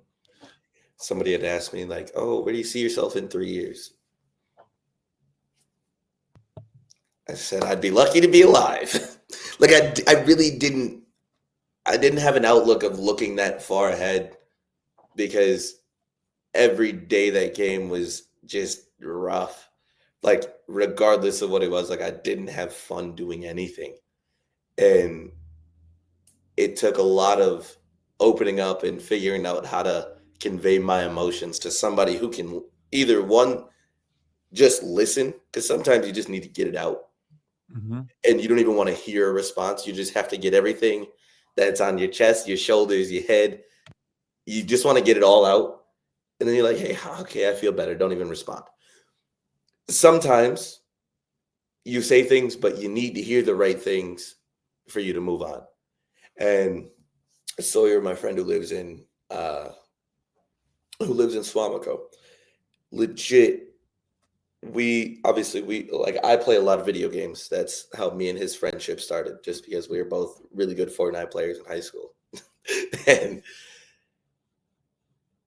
Somebody had asked me, like, oh, where do you see yourself in 3 years? I said, I'd be lucky to be alive. Like, I really didn't have an outlook of looking that far ahead, because every day that came was just rough. Like, regardless of what it was, like, I didn't have fun doing anything. And it took a lot of opening up and figuring out how to convey my emotions to somebody who can either, one, just listen, because sometimes you just need to get it out. And you don't even want to hear a response. You just have to get everything that's on your chest, your shoulders, your head. You just want to get it all out. And then you're like, hey, okay, I feel better. Don't even respond. Sometimes you say things, but you need to hear the right things for you to move on. And Sawyer, my friend who lives in Swamico, legit, I play a lot of video games. That's how me and his friendship started, just because we were both really good Fortnite players in high school. And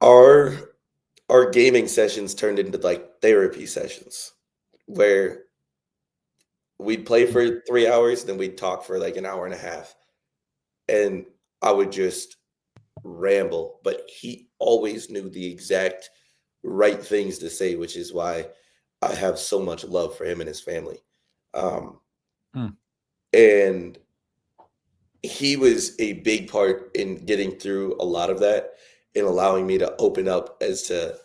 our gaming sessions turned into like therapy sessions, where we'd play for 3 hours, then we'd talk for like an hour and a half. And I would just ramble, but he always knew the exact right things to say, which is why I have so much love for him and his family. Hmm. And he was a big part in getting through a lot of that and allowing me to open up as to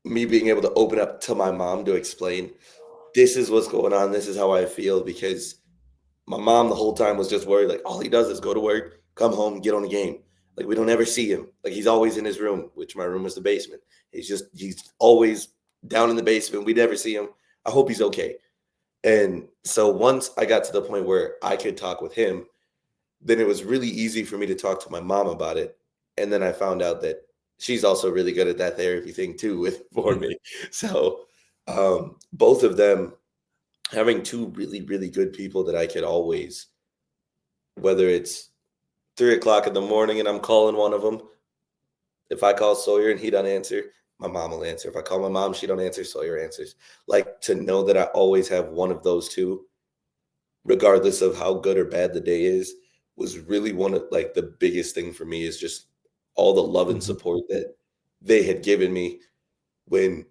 me being able to open up to my mom to explain, this is what's going on. This is how I feel, because my mom the whole time was just worried, like, all he does is go to work, come home, get on the game. Like, we don't ever see him. Like, he's always in his room, which my room was the basement. He's always down in the basement. We never see him. I hope he's okay. And so once I got to the point where I could talk with him, then it was really easy for me to talk to my mom about it. And then I found out that she's also really good at that therapy thing too for me. So both of them, having two really, really good people that I could always, whether it's 3:00 in the morning and I'm calling one of them, if I call Sawyer and he don't answer, my mom will answer. If I call my mom, she don't answer, Sawyer answers. Like, to know that I always have one of those two, regardless of how good or bad the day is, was really one of, like, the biggest thing for me, is just all the love and support that they had given me when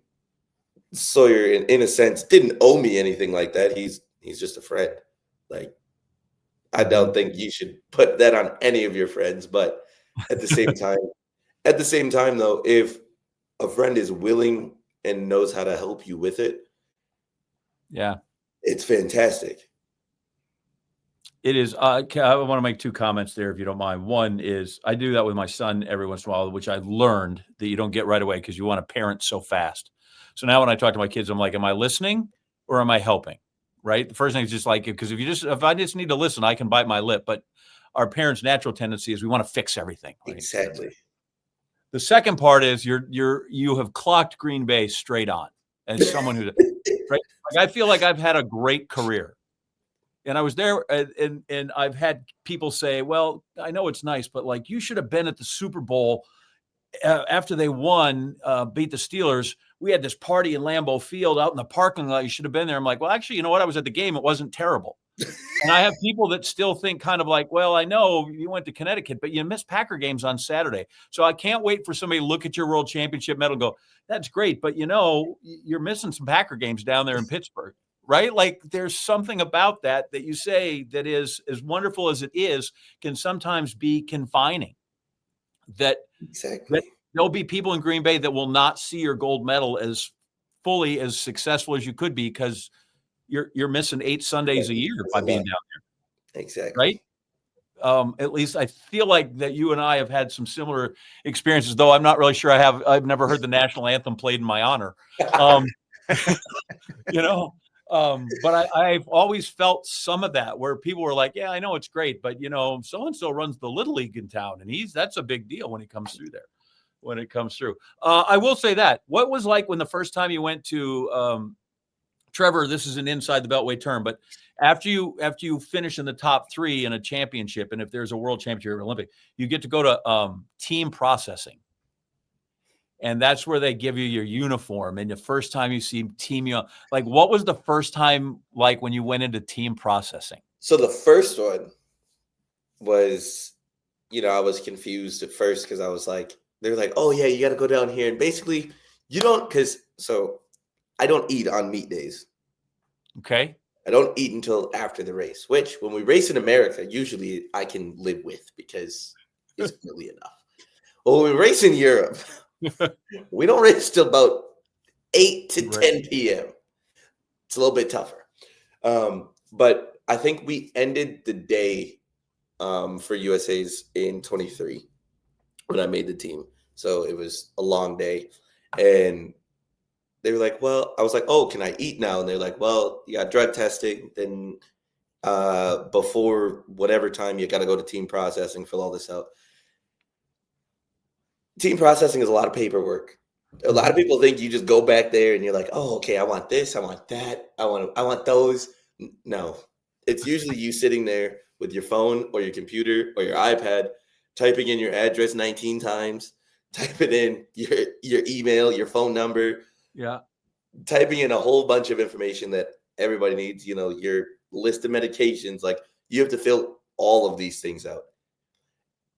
Sawyer, in a sense, didn't owe me anything like that. He's just a friend. Like, I don't think you should put that on any of your friends, but at the same time, though, if a friend is willing and knows how to help you with it, Yeah, it's fantastic. it is. I want to make two comments there, if you don't mind. One is, I do that with my son every once in a while, which I learned that you don't get right away because you want to parent so fast. So now when I talk to my kids, I'm like, am I listening or am I helping? Right. The first thing is just like, because if I just need to listen, I can bite my lip. But our parents' natural tendency is we want to fix everything. Right? Exactly. The second part is you have clocked Green Bay straight on as someone who, right? Like, I feel like I've had a great career. And I was there, and I've had people say, well, I know it's nice, but like, you should have been at the Super Bowl after they won, beat the Steelers. We had this party in Lambeau Field out in the parking lot. You should have been there. I'm like, well, actually, you know what? I was at the game. It wasn't terrible. And I have people that still think kind of like, well, I know you went to Connecticut, but you missed Packer games on Saturday. So I can't wait for somebody to look at your world championship medal and go, that's great, but you're missing some Packer games down there in Pittsburgh. Right? Like, there's something about that you say that is, as wonderful as it is, can sometimes be confining. That there'll be people in Green Bay that will not see your gold medal as fully as successful as you could be, because you're missing 8 Sundays a year by being down there. Exactly. Right? At least I feel like that you and I have had some similar experiences, though I'm not really sure I've never heard the national anthem played in my honor. But I've always felt some of that, where people were like, yeah, I know it's great, but so-and-so runs the Little League in town, and that's a big deal when he comes through there. I will say that. What was like when the first time you went to, Trevor, this is an inside the Beltway term, but after you finish in the top 3 in a championship, and if there's a world championship or Olympic, you get to go to team processing. And that's where they give you your uniform. And the first time you see like, what was the first time like when you went into team processing? So the first one was, I was confused at first, because I was like, they were like, oh yeah, you got to go down here. And basically so I don't eat on meet days. Okay. I don't eat until after the race, which when we race in America, usually I can live with, because it's early enough. Well, when we race in Europe, we don't race till about 8 to 10 p.m. It's a little bit tougher. But I think we ended the day for USA's in 23 when I made the team. So it was a long day. And they were like, well, I was like, oh, can I eat now? And they're like, well, you got drug testing. Then before whatever time, you got to go to team processing, fill all this out. Team processing is a lot of paperwork. A lot of people think you just go back there and you're like, oh, okay, I want this, I want that, I want those. No, it's usually you sitting there with your phone or your computer or your iPad, typing in your address 19 times, typing in your email, your phone number, typing in a whole bunch of information that everybody needs. Your list of medications. Like, you have to fill all of these things out.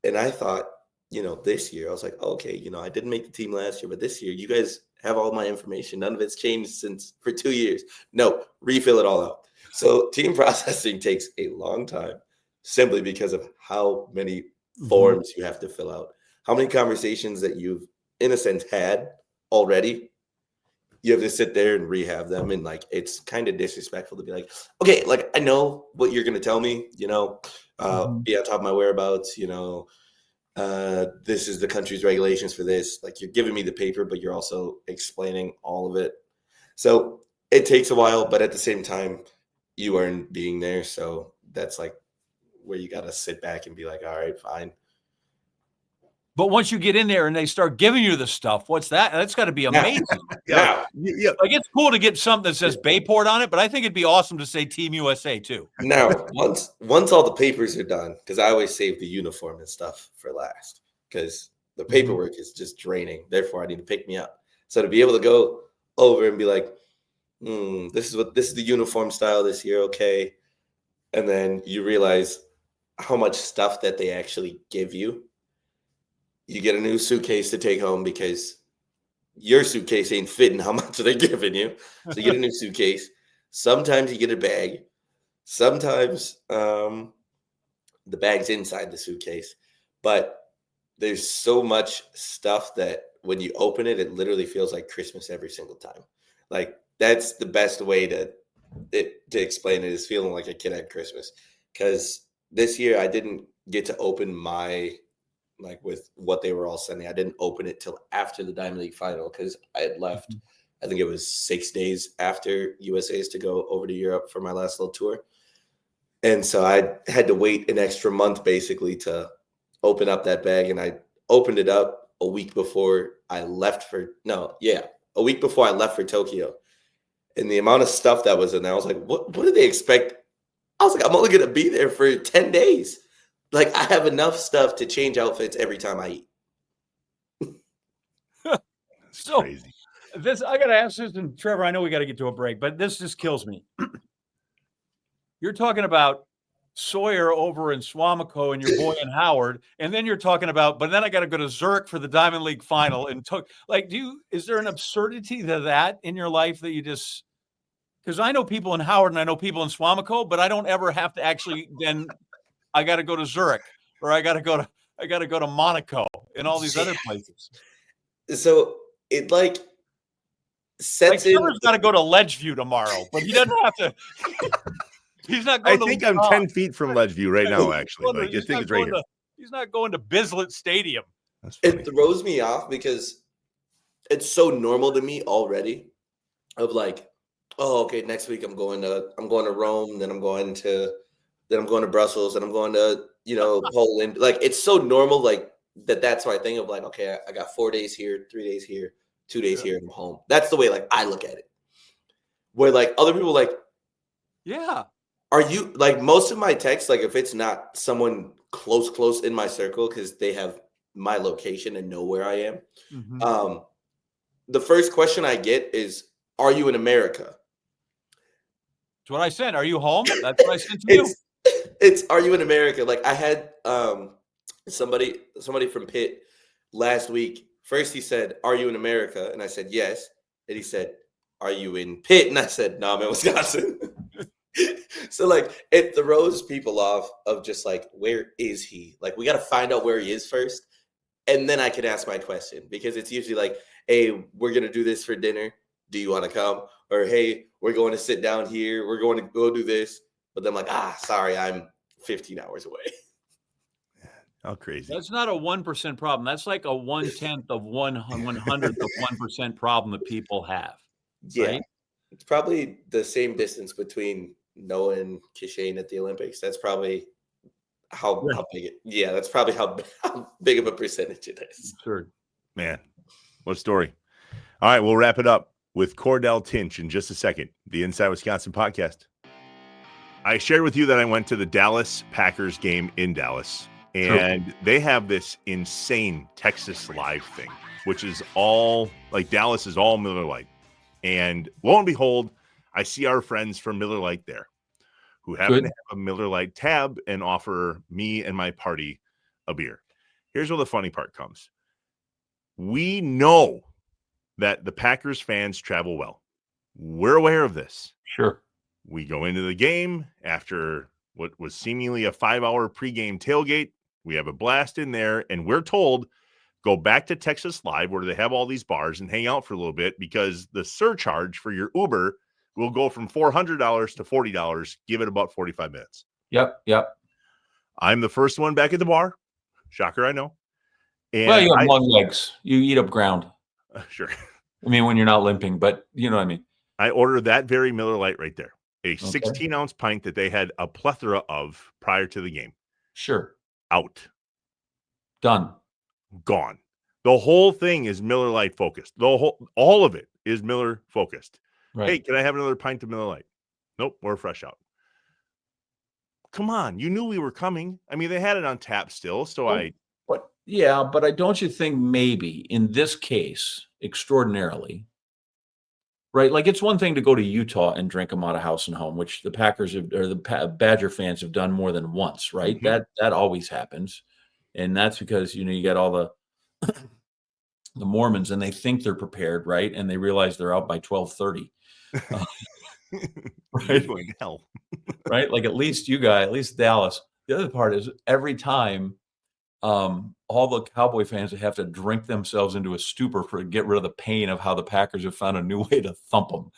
And I thought, this year, I was like, okay, I didn't make the team last year, but this year, you guys have all my information. None of it's changed for 2 years. No, refill it all out. So team processing takes a long time simply because of how many forms you have to fill out, how many conversations that you've, in a sense, had already. You have to sit there and rehab them. And like, it's kind of disrespectful to be like, okay, like, I know what you're going to tell me, be on top of my whereabouts, this is the country's regulations for this. Like, you're giving me the paper, but you're also explaining all of it. So it takes a while, but at the same time, you earn being there. So that's like where you got to sit back and be like, all right, fine. But once you get in there and they start giving you the stuff, what's that? That's got to be amazing. Yeah. Like, it's cool to get something that says Bayport on it, but I think it'd be awesome to say Team USA too. Now, once all the papers are done, because I always save the uniform and stuff for last, because the paperwork is just draining. Therefore, I need to pick me up. So to be able to go over and be like, this is the uniform style this year, okay. And then you realize how much stuff that they actually give you. You get a new suitcase to take home because your suitcase ain't fitting how much they're giving you. So you get a new suitcase. Sometimes you get a bag. Sometimes the bag's inside the suitcase. But there's so much stuff that when you open it, it literally feels like Christmas every single time. Like, that's the best way to explain it, is feeling like a kid at Christmas. Because this year I didn't get to open my, like, with what they were all sending. I didn't open it till after the Diamond League final because I had left. I think it was 6 days after USA's to go over to Europe for my last little tour. And so I had to wait an extra month basically to open up that bag. And I opened it up a week before I left a week before I left for Tokyo. And the amount of stuff that was in there, I was like, what do they expect? I was like, I'm only going to be there for 10 days. Like, I have enough stuff to change outfits every time I eat. So Crazy. I got to ask this, and Trevor, I know we got to get to a break, but this just kills me. You're talking about Sawyer over in Swamico and your boy in Howard, and then you're talking about, but then I got to go to Zurich for the Diamond League final. And is there an absurdity to that in your life that you just, because I know people in Howard and I know people in Swamico, but I don't ever have to actually, then I got to go to Zurich, or I got to go to Monaco and all these other places. So it like sets in. Trevor's got to go to Ledgeview tomorrow, but he doesn't have to. He's not going. I think I'm 10 feet from Ledgeview right now. Actually, like, I think it's right here. He's not going to Bislett Stadium. It throws me off because it's so normal to me already. Of like, oh, okay, next week I'm going to Rome, then I'm going to Brussels, and I'm going to Poland. Like, it's so normal, like that's my thing of like, okay, I got 4 days here, 3 days here, 2 days here, and I'm home. That's the way like I look at it. Where like other people like, yeah. Are you like most of my texts, like if it's not someone close in my circle because they have my location and know where I am, the first question I get is, are you in America? That's what I said. Are you home? That's what I said to you. It's are you in America? Like, I had somebody from Pitt last week. First he said, are you in America? And I said, yes. And he said, are you in Pitt? And I said, no, I'm in Wisconsin. So like, it throws people off of just like, where is he? Like, we got to find out where he is first. And then I can ask my question, because it's usually like, hey, we're going to do this for dinner. Do you want to come? Or, hey, we're going to sit down here. We're going to go do this. But then I'm like, sorry, I'm 15 hours away. How crazy. That's not a 1% problem. That's like a 1/10 of 1/100th of 1% problem that people have. Yeah. Right? It's probably the same distance between Noah and Kishane at the Olympics. That's probably how big that's probably how big of a percentage it is. Sure. Man, what a story. All right, we'll wrap it up with Cordell Tinch in just a second. The Inside Wisconsin podcast. I shared with you that I went to the Dallas Packers game in Dallas, and they have this insane Texas Live thing, which is all like Dallas is all Miller Lite. And lo and behold, I see our friends from Miller Lite there who happen to have a Miller Lite tab and offer me and my party a beer. Here's where the funny part comes. We know that the Packers fans travel well. We're aware of this. Sure. We go into the game after what was seemingly a 5-hour pregame tailgate. We have a blast in there, and we're told, go back to Texas Live where they have all these bars and hang out for a little bit because the surcharge for your Uber will go from $400 to $40. Give it about 45 minutes. Yep. I'm the first one back at the bar. Shocker, I know. And Well, you have long legs. You eat up ground. Sure. I mean, when you're not limping, but you know what I mean. I ordered that very Miller Lite right there. A 16-ounce pint that they had a plethora of prior to the game. Sure. Out. Done. Gone. The whole thing is Miller Lite focused. All of it is Miller focused. Right. Hey, can I have another pint of Miller Lite? Nope, we're fresh out. Come on, you knew we were coming. I mean, they had it on tap still, so But don't you think maybe in this case, extraordinarily, right? Like it's one thing to go to Utah and drink them out of house and home, which the Packers or the Badger fans have done more than once, right? Mm-hmm. That always happens, and that's because you got all the Mormons and they think they're prepared, right? And they realize they're out by 12:30. Right? Going to hell. Right? Like at least Dallas. The other part is every time all the Cowboy fans have to drink themselves into a stupor to get rid of the pain of how the Packers have found a new way to thump them.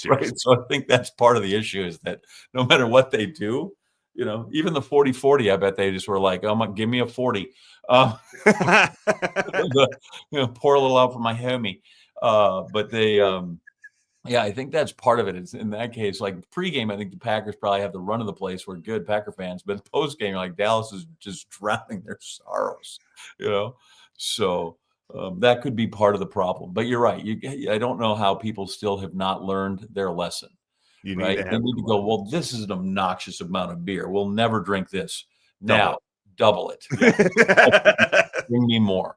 Right? So I think that's part of the issue is that no matter what they do, even the 40-40, I bet they just were like, oh, give me a 40. Pour a little out for my homie. But they, I think that's part of it. It's in that case, like pregame, I think the Packers probably have the run of the place. We're good Packer fans, but postgame, like Dallas is just drowning their sorrows, So that could be part of the problem. But you're right. I don't know how people still have not learned their lesson. You right? They need to go, well, this is an obnoxious amount of beer. We'll never drink this. Now, double it. Yeah. Bring me more,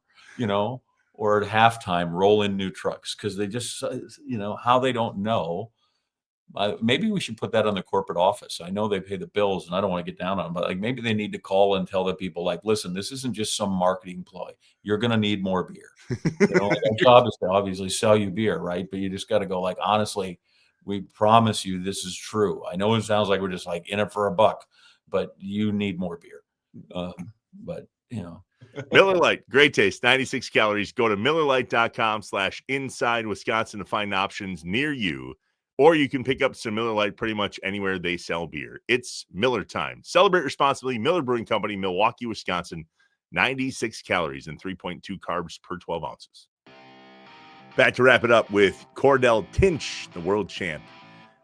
or at halftime, roll in new trucks because they just, how they don't know. Maybe we should put that on the corporate office. I know they pay the bills and I don't want to get down on them, but like maybe they need to call and tell the people like, listen, this isn't just some marketing ploy. You're going to need more beer. Our job is to obviously sell you beer, right? But you just got to go like, honestly, we promise you this is true. I know it sounds like we're just like in it for a buck, but you need more beer. Miller Lite, great taste, 96 calories. Go to MillerLite.com/inside Wisconsin to find options near you, or you can pick up some Miller Lite pretty much anywhere they sell beer. It's Miller time. Celebrate responsibly. Miller Brewing Company, Milwaukee, Wisconsin. 96 calories and 3.2 carbs per 12 ounces. Back to wrap it up with Cordell Tinch, the world champ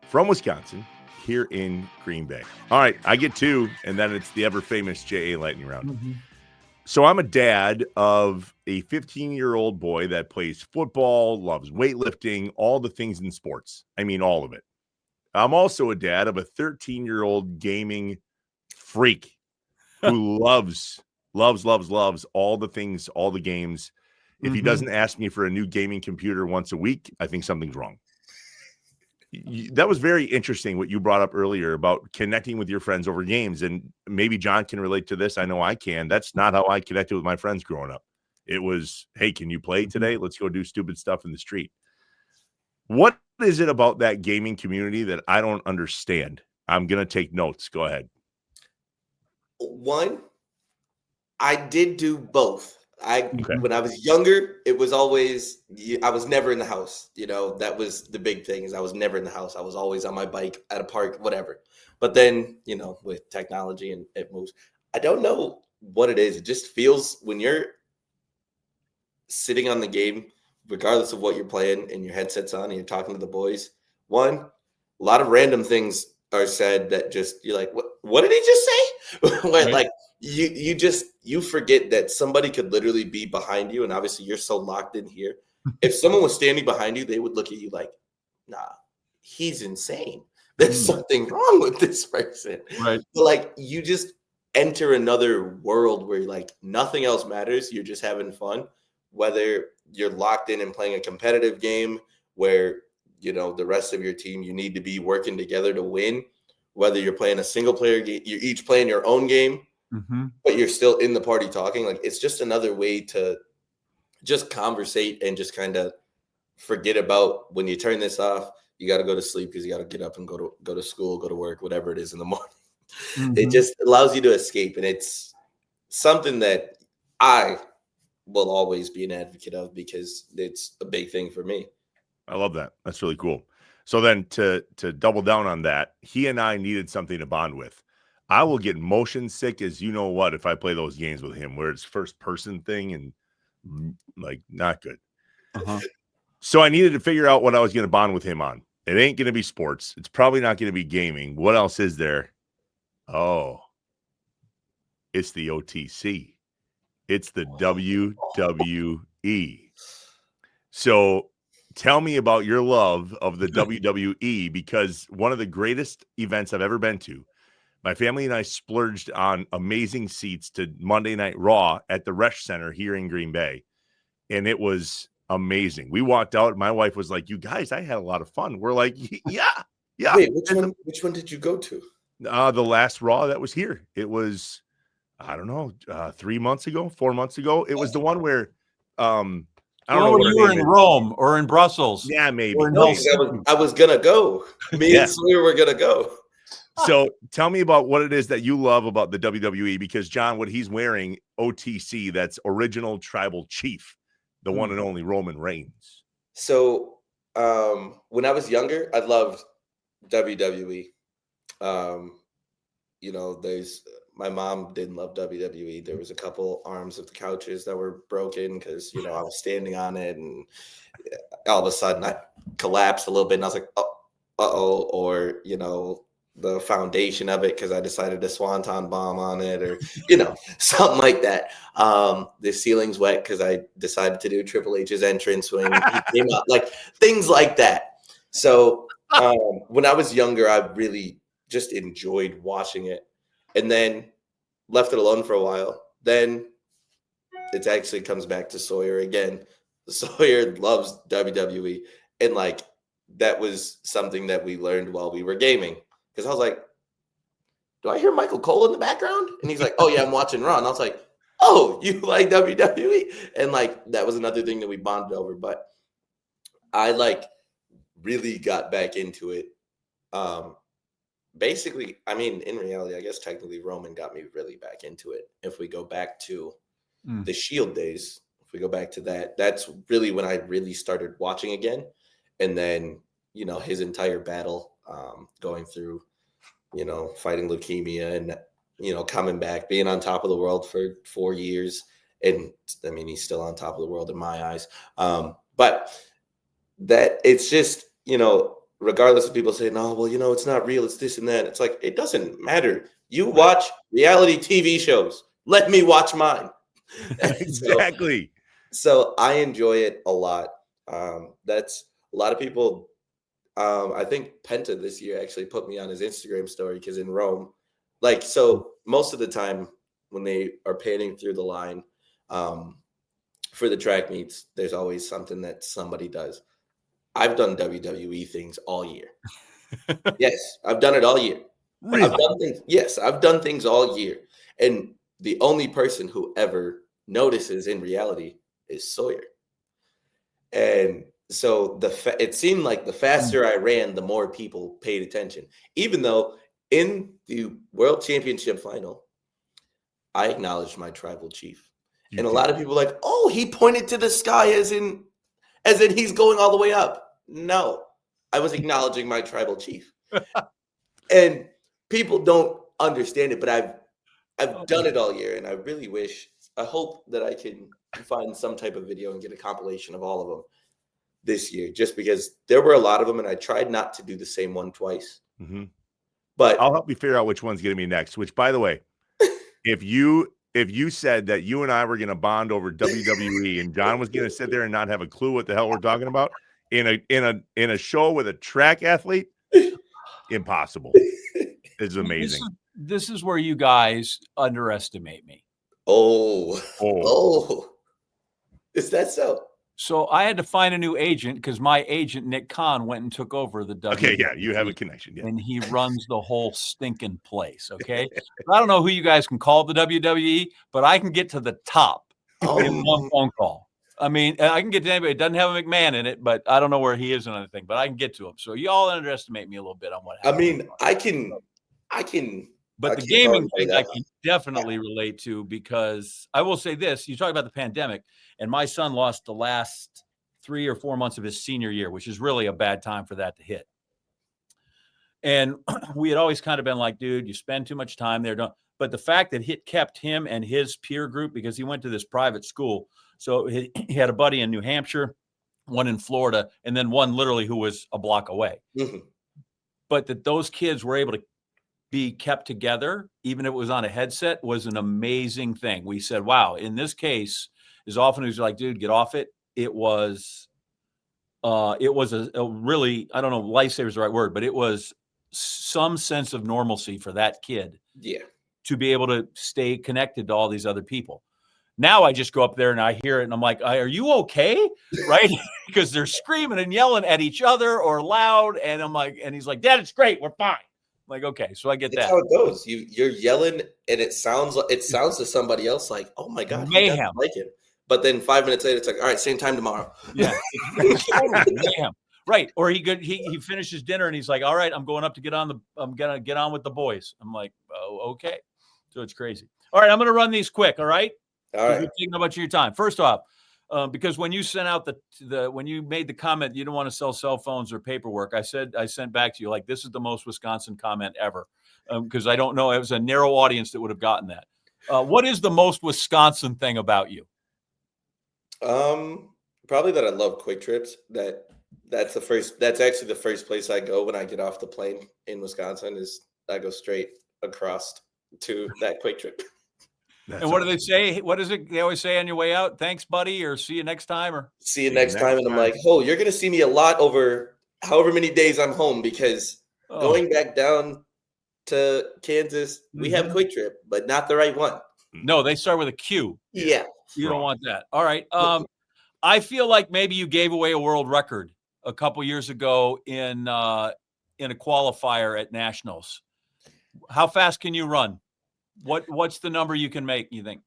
from Wisconsin, here in Green Bay. All right, I get two, and then it's the ever-famous JA Lightning Round. Mm-hmm. So I'm a dad of a 15-year-old boy that plays football, loves weightlifting, all the things in sports. I mean, all of it. I'm also a dad of a 13-year-old gaming freak who loves all the things, all the games. If he doesn't ask me for a new gaming computer once a week, I think something's wrong. That was very interesting what you brought up earlier about connecting with your friends over games. And maybe John can relate to this. I know I can. That's not how I connected with my friends growing up. It was, hey, can you play today? Let's go do stupid stuff in the street. What is it about that gaming community that I don't understand? I'm going to take notes. Go ahead. One, I did do both. When I was younger, it was always, I was never in the house. That was the big thing is I was never in the house. I was always on my bike at a park, whatever. But then, with technology and it moves, I don't know what it is. It just feels when you're sitting on the game, regardless of what you're playing and your headset's on and you're talking to the boys, one, a lot of random things are said that just, you're like, what did he just say? Right. Like, you forget that somebody could literally be behind you, and obviously you're so locked in here. If someone was standing behind you, they would look at you like, nah, he's insane. There's something wrong with this person. Right. But like you just enter another world where like nothing else matters. You're just having fun. Whether you're locked in and playing a competitive game where the rest of your team, you need to be working together to win. Whether you're playing a single player game, you're each playing your own game. but you're still in the party talking. Like, it's just another way to just conversate and just kind of forget about when you turn this off. You got to go to sleep because you got to get up and go to school, go to work, whatever it is in the morning. It just allows you to escape, and it's something that I will always be an advocate of because it's a big thing for me. I love that. That's really cool. So then to double down on that, he and I needed something to bond with. I will get motion sick as you know what if I play those games with him where it's first person thing and like not good. So I needed to figure out what I was going to bond with him on. It ain't going to be sports. It's probably not going to be gaming. What else is there? Oh, it's the OTC. It's the WWE. So tell me about your love of the WWE, because one of the greatest events I've ever been to, my family and I splurged on amazing seats to Monday Night Raw at the Resch Center here in Green Bay. And it was amazing. We walked out. My wife was like, "You guys, I had a lot of fun." We're like, yeah. Wait, which one did you go to? The last Raw that was here. It was, I don't know, 4 months ago. It was the one where, I don't know what you were in Rome or in Brussels. Yeah, maybe. I was gonna go. Me and Sawyer were gonna go. So tell me about what it is that you love about the WWE, because John, what he's wearing, OTC, that's original tribal chief, the one and only Roman Reigns. So when I was younger, I loved WWE. My mom didn't love WWE. There was a couple arms of the couches that were broken because, I was standing on it, and all of a sudden I collapsed a little bit, and I was like, uh-oh, or, the foundation of it because I decided to swanton bomb on it, or, something like that. The ceiling's wet because I decided to do Triple H's entrance when he came out, like things like that. So when I was younger, I really just enjoyed watching it, and then left it alone for a while. Then it actually comes back to Sawyer again. Sawyer loves WWE, and like that was something that we learned while we were gaming. Because I was like, "Do I hear Michael Cole in the background?" And he's like, "Oh yeah, I'm watching Raw." And I was like, "Oh, you like WWE?" And like that was another thing that we bonded over. But I like really got back into it. Basically, I mean, in reality, I guess technically Roman got me really back into it. If we go back to the Shield days, if we go back to that, that's really when I really started watching again. And then, his entire battle going through, fighting leukemia and, coming back, being on top of the world for 4 years. And I mean, he's still on top of the world in my eyes. But that it's just, regardless of people saying, "Oh, well, it's not real, it's this and that." It's like, it doesn't matter. You watch reality TV shows. Let me watch mine. Exactly. So I enjoy it a lot. That's a lot of people. I think Penta this year actually put me on his Instagram story because in Rome, so most of the time when they are panning through the line for the track meets, there's always something that somebody does. I've done WWE things all year. Yes, I've done it all year. Really? I've done things all year. And the only person who ever notices in reality is Sawyer. And so it seemed like the faster I ran, the more people paid attention. Even though in the World Championship final, I acknowledged my tribal chief. And a lot of people were like, "Oh, he pointed to the sky as in he's going all the way up." No, I was acknowledging my tribal chief. And people don't understand it, but I've done it all year, and I hope that I can find some type of video and get a compilation of all of them this year, just because there were a lot of them, and I tried not to do the same one twice. But I'll help you figure out which one's going to be next. Which, by the way, if you said that you and I were going to bond over WWE and John was going to sit there and not have a clue what the hell we're talking about in a show with a track athlete, impossible. It's amazing. This is where you guys underestimate me. Oh, is that so? So I had to find a new agent because my agent, Nick Kahn, went and took over the WWE. Okay, yeah, you have a connection. Yeah. And he runs the whole stinking place, okay? I don't know who you guys can call the WWE, but I can get to the top in one phone call. I mean, I can get to anybody. It doesn't have a McMahon in it, but I don't know where he is and anything, but I can get to him. So y'all underestimate me a little bit on what I happens. mean, I can. But the gaming thing I can definitely relate to, because I will say this, you talk about the pandemic, and my son lost the last 3 or 4 months of his senior year, which is really a bad time for that to hit. And we had always kind of been like, dude, you spend too much time there. But the fact that it kept him and his peer group, because he went to this private school. So he had a buddy in New Hampshire, one in Florida, and then one literally who was a block away. Mm-hmm. But that those kids were able to be kept together, even if it was on a headset, was an amazing thing. We said, wow, in this case, as often as you're like, dude, get off it. It was a really, I don't know, lifesaver is the right word, but it was some sense of normalcy for that kid. Yeah. To be able to stay connected to all these other people. Now I just go up there and I hear it and I'm like, are you okay? Right? Because they're screaming and yelling at each other or loud. And I'm like, and he's like, Dad, it's great. We're fine. I'm like, okay. So I get That's that. how it goes. You're yelling and it sounds to somebody else like, oh my God, he doesn't like it. But then 5 minutes later, it's like, all right, same time tomorrow. Yeah. Mayhem. Right. Or he finishes dinner and he's like, all right, I'm going up to I'm going to get on with the boys. I'm like, oh, okay. So it's crazy. All right. I'm going to run these quick. All right. All right. You're taking a bunch of your time. First off, because when you sent out when you made the comment, you don't want to sell cell phones or paperwork. I sent back to you, like, this is the most Wisconsin comment ever. Because I don't know. It was a narrow audience that would have gotten that. What is the most Wisconsin thing about you? Probably that I love Quick Trips. That's actually the first place I go when I get off the plane in Wisconsin. Is I go straight across to that Quick Trip. And what do they say? What is it they always say on your way out? Thanks, buddy, or see you next time, or see you next time. And I'm like, oh, you're gonna see me a lot over however many days I'm home, because going back down to Kansas, we have Quick Trip, but not the right one. No, they start with a Q. Yeah. You don't want that. All right. I feel like maybe you gave away a world record a couple years ago in a qualifier at Nationals. How fast can you run? What's the number you can make, you think?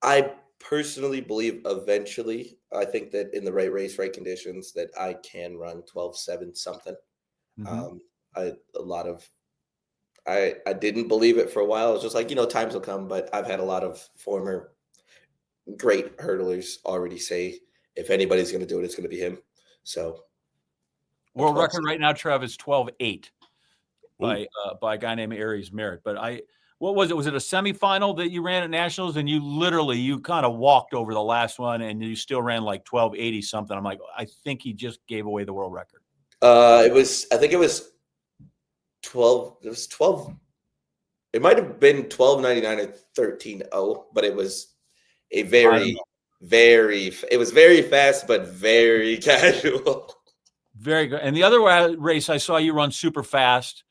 I personally believe eventually, I think that in the right race, right conditions, that I can run 12.7 something. Mm-hmm. I didn't believe it for a while. It's just like, times will come, but I've had a lot of former great hurdlers already say, if anybody's going to do it, it's going to be him. So world record right now, Trev, is 12.8 by a guy named Aries Merritt. But what was it? Was it a semifinal that you ran at Nationals and you kind of walked over the last one and you still ran like 12.80 something? I'm like, I think he just gave away the world record. I think it was 12. It was 12. It might have been 12.99 or 13.0, but it was a very fast, but very casual. Very good. And the other race I saw you run super fast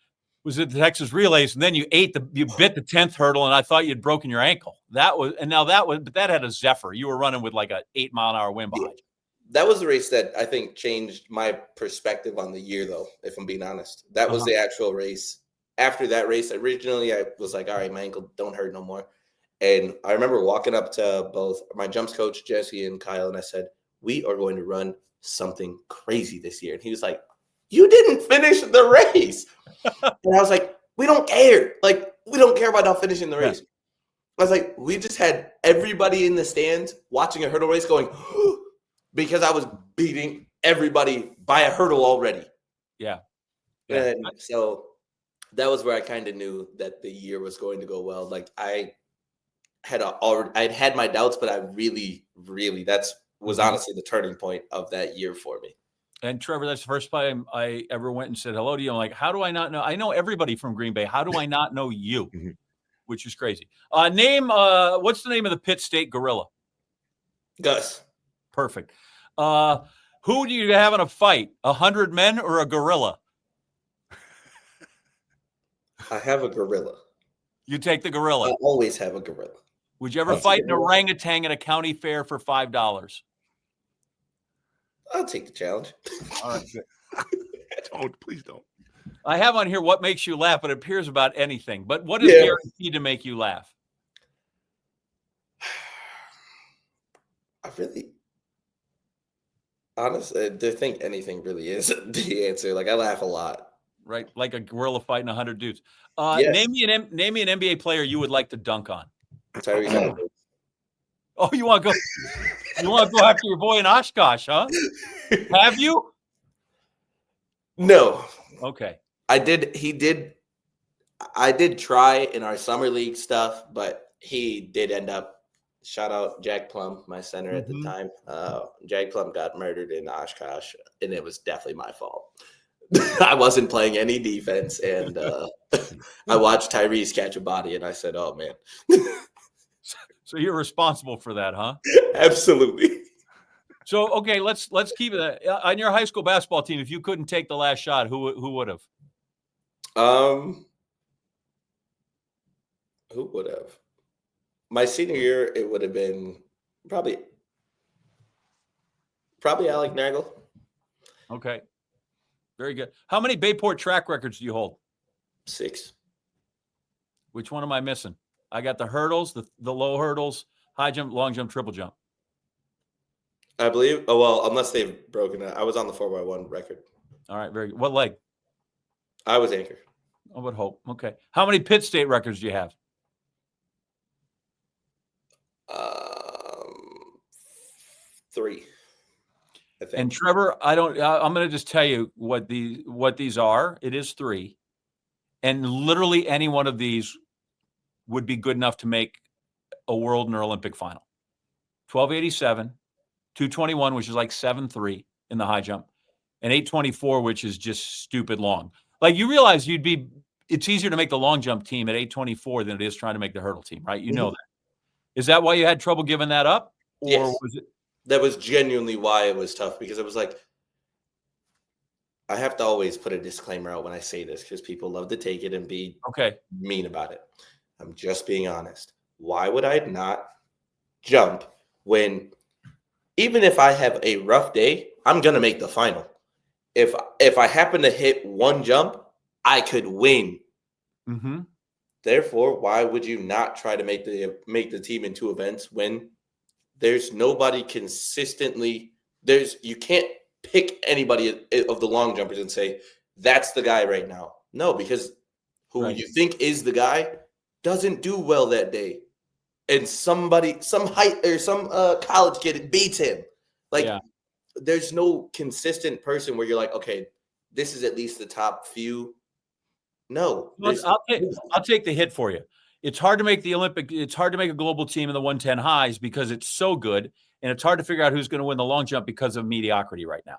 was at the Texas Relays, and then you bit the 10th hurdle, and I thought you'd broken your ankle. But that had a Zephyr. You were running with like an 8-mile-an-hour wind behind you. That was the race that I think changed my perspective on the year, though, if I'm being honest. That was the actual race. After that race, originally I was like, all right, my ankle don't hurt no more. And I remember walking up to both my jumps coach, Jesse, and Kyle, and I said, we are going to run something crazy this year. And he was like, you didn't finish the race. And I was like, we don't care. Like, we don't care about not finishing the race. I was like, we just had everybody in the stands watching a hurdle race going, because I was beating everybody by a hurdle already. Yeah. And so that was where I kind of knew that the year was going to go well. Like, I'd had my doubts, but I really, that was honestly the turning point of that year for me. And Trevor, that's the first time I ever went and said hello to you. I'm like, how do I not know? I know everybody from Green Bay. How do I not know you? Mm-hmm. Which is crazy. What's the name of the Pitt State gorilla? Gus. Perfect. Who do you have in a fight? 100 men or a gorilla? I have a gorilla. You take the gorilla. I always have a gorilla. Would you ever fight an orangutan at a county fair for $5? I'll take the challenge. All right, good. Please don't. I have on here what makes you laugh, but it appears about anything. But what is Yeah. guaranteed to make you laugh? I really, honestly, I don't think anything really is the answer. Like I laugh a lot. Right, like a gorilla fighting 100 dudes. Yes. Name me an NBA player you would like to dunk on. Tyrese Halliburton. Oh, you want to go? You want to go after your boy in Oshkosh, huh? Have you? No, Okay. I did. I did try in our summer league stuff, but he did end up. Shout out Jack Plum, my center at the time. Jack Plum got murdered in Oshkosh, and it was definitely my fault. I wasn't playing any defense, and I watched Tyrese catch a body, and I said, "Oh man." So you're responsible for that, huh? Absolutely. So okay, let's keep it on your high school basketball team. If you couldn't take the last shot, who would have? Who would have? My senior year, it would have been probably Alec Nagel. Okay, very good. How many Bayport track records do you hold? 6. Which one am I missing? I got the hurdles, the low hurdles, high jump, long jump, triple jump. I believe. Oh well, unless they've broken it. I was on the 4x1 record. All right, very good. What leg? I was anchor. I would hope. Okay. How many Pitt State records do you have? 3. I think. And Trevor, I'm going to just tell you what these are. It is 3, and literally any one of these would be good enough to make a world or Olympic final. 1287, 221, which is like 7.3 in the high jump, and 824, which is just stupid long. Like you realize it's easier to make the long jump team at 824 than it is trying to make the hurdle team, right? You know that. Is that why you had trouble giving that up? Or yes. Was it? That was genuinely why it was tough, because it was like, I have to always put a disclaimer out when I say this because people love to take it and be mean about it. I'm just being honest. Why would I not jump when, even if I have a rough day, I'm going to make the final. If I happen to hit one jump, I could win. Mm-hmm. Therefore, why would you not try to make the team in 2 events when there's nobody consistently? You can't pick anybody of the long jumpers and say that's the guy right now. No, because who you think is the guy doesn't do well that day, and some height or some college kid beats him. There's no consistent person where you're like, okay, this is at least the top few. No, I'll take the hit for you. It's hard to make the Olympic. It's hard to make a global team in the 110 highs because it's so good, and it's hard to figure out who's going to win the long jump because of mediocrity right now.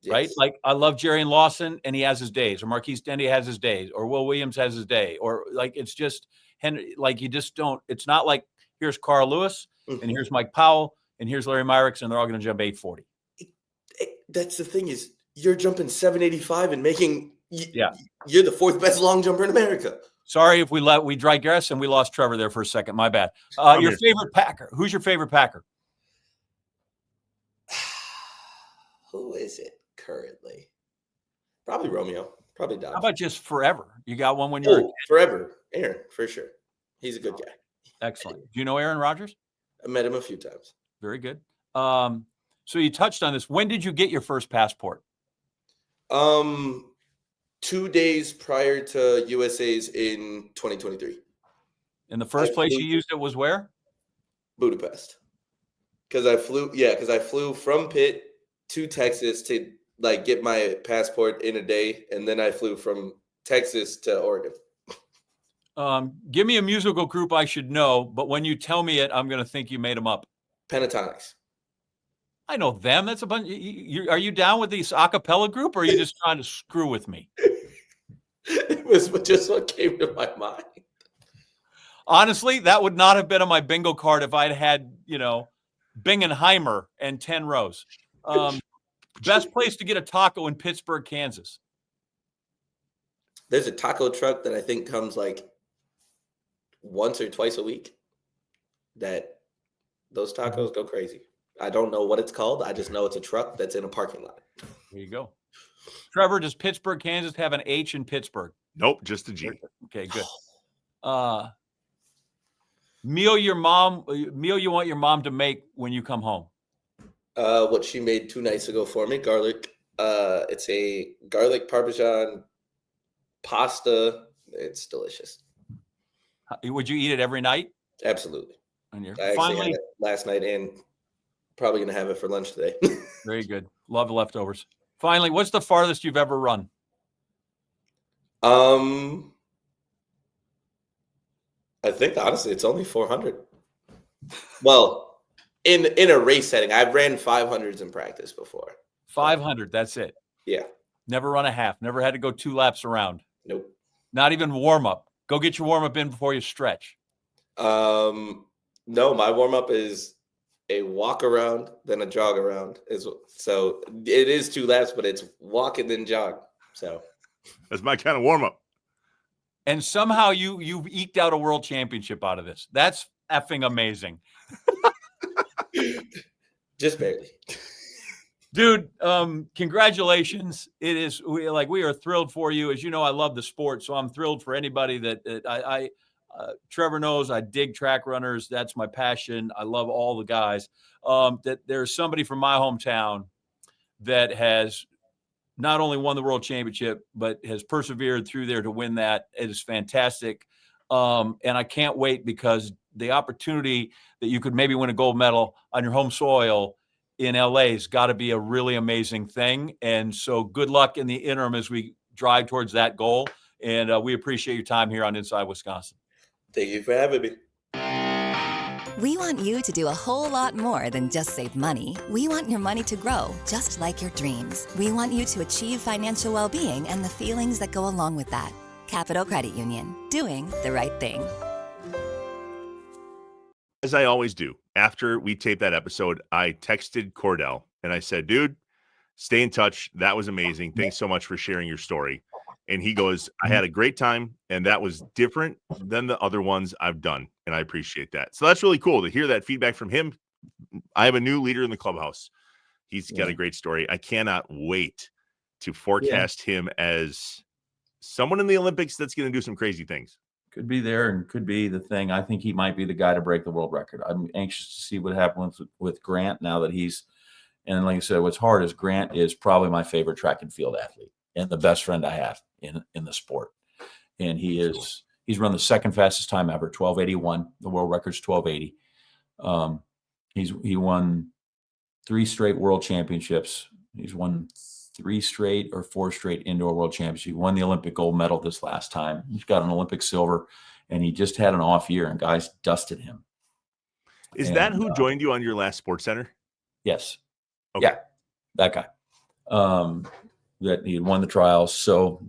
Yes. Right? Like I love Jerry Lawson, and he has his days, or Marquise Dendy has his days, or Will Williams has his day, or like it's just Henry. Like you just don't. It's not like here's Carl Lewis, and here's Mike Powell, and here's Larry Myrick's, and they're all going to jump 840. That's the thing is you're jumping 785 and making. You're the 4th best long jumper in America. Sorry if we digress and we lost Trevor there for a second. My bad. Your favorite Packer? Who's your favorite Packer? Who is it currently? Probably Romeo. Probably Dodge. How about just forever? You got one when you were a kid? Forever. Aaron, for sure. He's a good guy. Excellent. Do you know Aaron Rodgers? I met him a few times. Very good. So you touched on this. When did you get your first passport? 2 days prior to USA's in 2023. And the first place you used it was where? Budapest. Because I flew from Pitt to Texas to like get my passport in a day, and then I flew from Texas to Oregon. Give me a musical group I should know, but when you tell me it, I'm going to think you made them up. Pentatonics. I know them. That's a bunch. Are you down with this a cappella group, or are you just trying to screw with me? It was just what came to my mind. Honestly, that would not have been on my bingo card if I'd had, Bingenheimer and 10 rows. Best place to get a taco in Pittsburgh, Kansas. There's a taco truck that I think comes like once or twice a week. That those tacos go crazy. I don't know what it's called. I just know it's a truck that's in a parking lot. There you go. Trevor, does Pittsburgh, Kansas have an H in Pittsburgh? Nope, just a G. Okay, good. Meal you want your mom to make when you come home? What she made 2 nights ago for me, garlic. It's a garlic Parmesan pasta. It's delicious. Would you eat it every night? Absolutely. And you're I actually finally had it last night and probably going to have it for lunch today. very good. Love the leftovers. Finally, what's the farthest you've ever run? I think honestly it's only 400. Well, in a race setting, I've ran 500s in practice before. 500. That's it. Yeah. Never run a half. Never had to go 2 laps around. Nope. Not even warm up. Go get your warm up in before you stretch. No, my warm up is a walk around, then a jog around. So it is 2 laps, but it's walk and then jog. So that's my kind of warm up. And somehow you've eked out a world championship out of this. That's effing amazing. Just barely. Dude, congratulations. We are thrilled for you. As you know, I love the sport, so I'm thrilled for anybody that Trevor knows I dig track runners. That's my passion. I love all the guys. That there's somebody from my hometown that has not only won the world championship, but has persevered through there to win that. It is fantastic. And I can't wait, because the opportunity that you could maybe win a gold medal on your home soil in LA has got to be a really amazing thing. And so good luck in the interim as we drive towards that goal. And we appreciate your time here on Inside Wisconsin. Thank you for having me. We want you to do a whole lot more than just save money. We want your money to grow, just like your dreams. We want you to achieve financial well-being and the feelings that go along with that. Capital Credit Union, doing the right thing. As I always do, after we taped that episode, I texted Cordell and I said, dude, stay in touch. That was amazing. Thanks so much for sharing your story. And he goes, I had a great time, and that was different than the other ones I've done, and I appreciate that. So that's really cool to hear that feedback from him. I have a new leader in the clubhouse. He's got a great story. I cannot wait to forecast him as someone in the Olympics that's going to do some crazy things. Could be there and could be the thing. I think he might be the guy to break the world record. I'm anxious to see what happens with Grant now that he's, and like I said, what's hard is Grant is probably my favorite track and field athlete and the best friend I have in the sport. And he's run the second fastest time ever, 12:81. The world record's 12:80. He won 3 straight world championships. He's won 3 straight or 4 straight indoor world championships. He won the Olympic gold medal this last time. He's got an Olympic silver, and he just had an off year, and guys dusted him. Is that who joined you on your last Sports Center? Yes. Okay. Yeah, that guy. That he had won the trials. So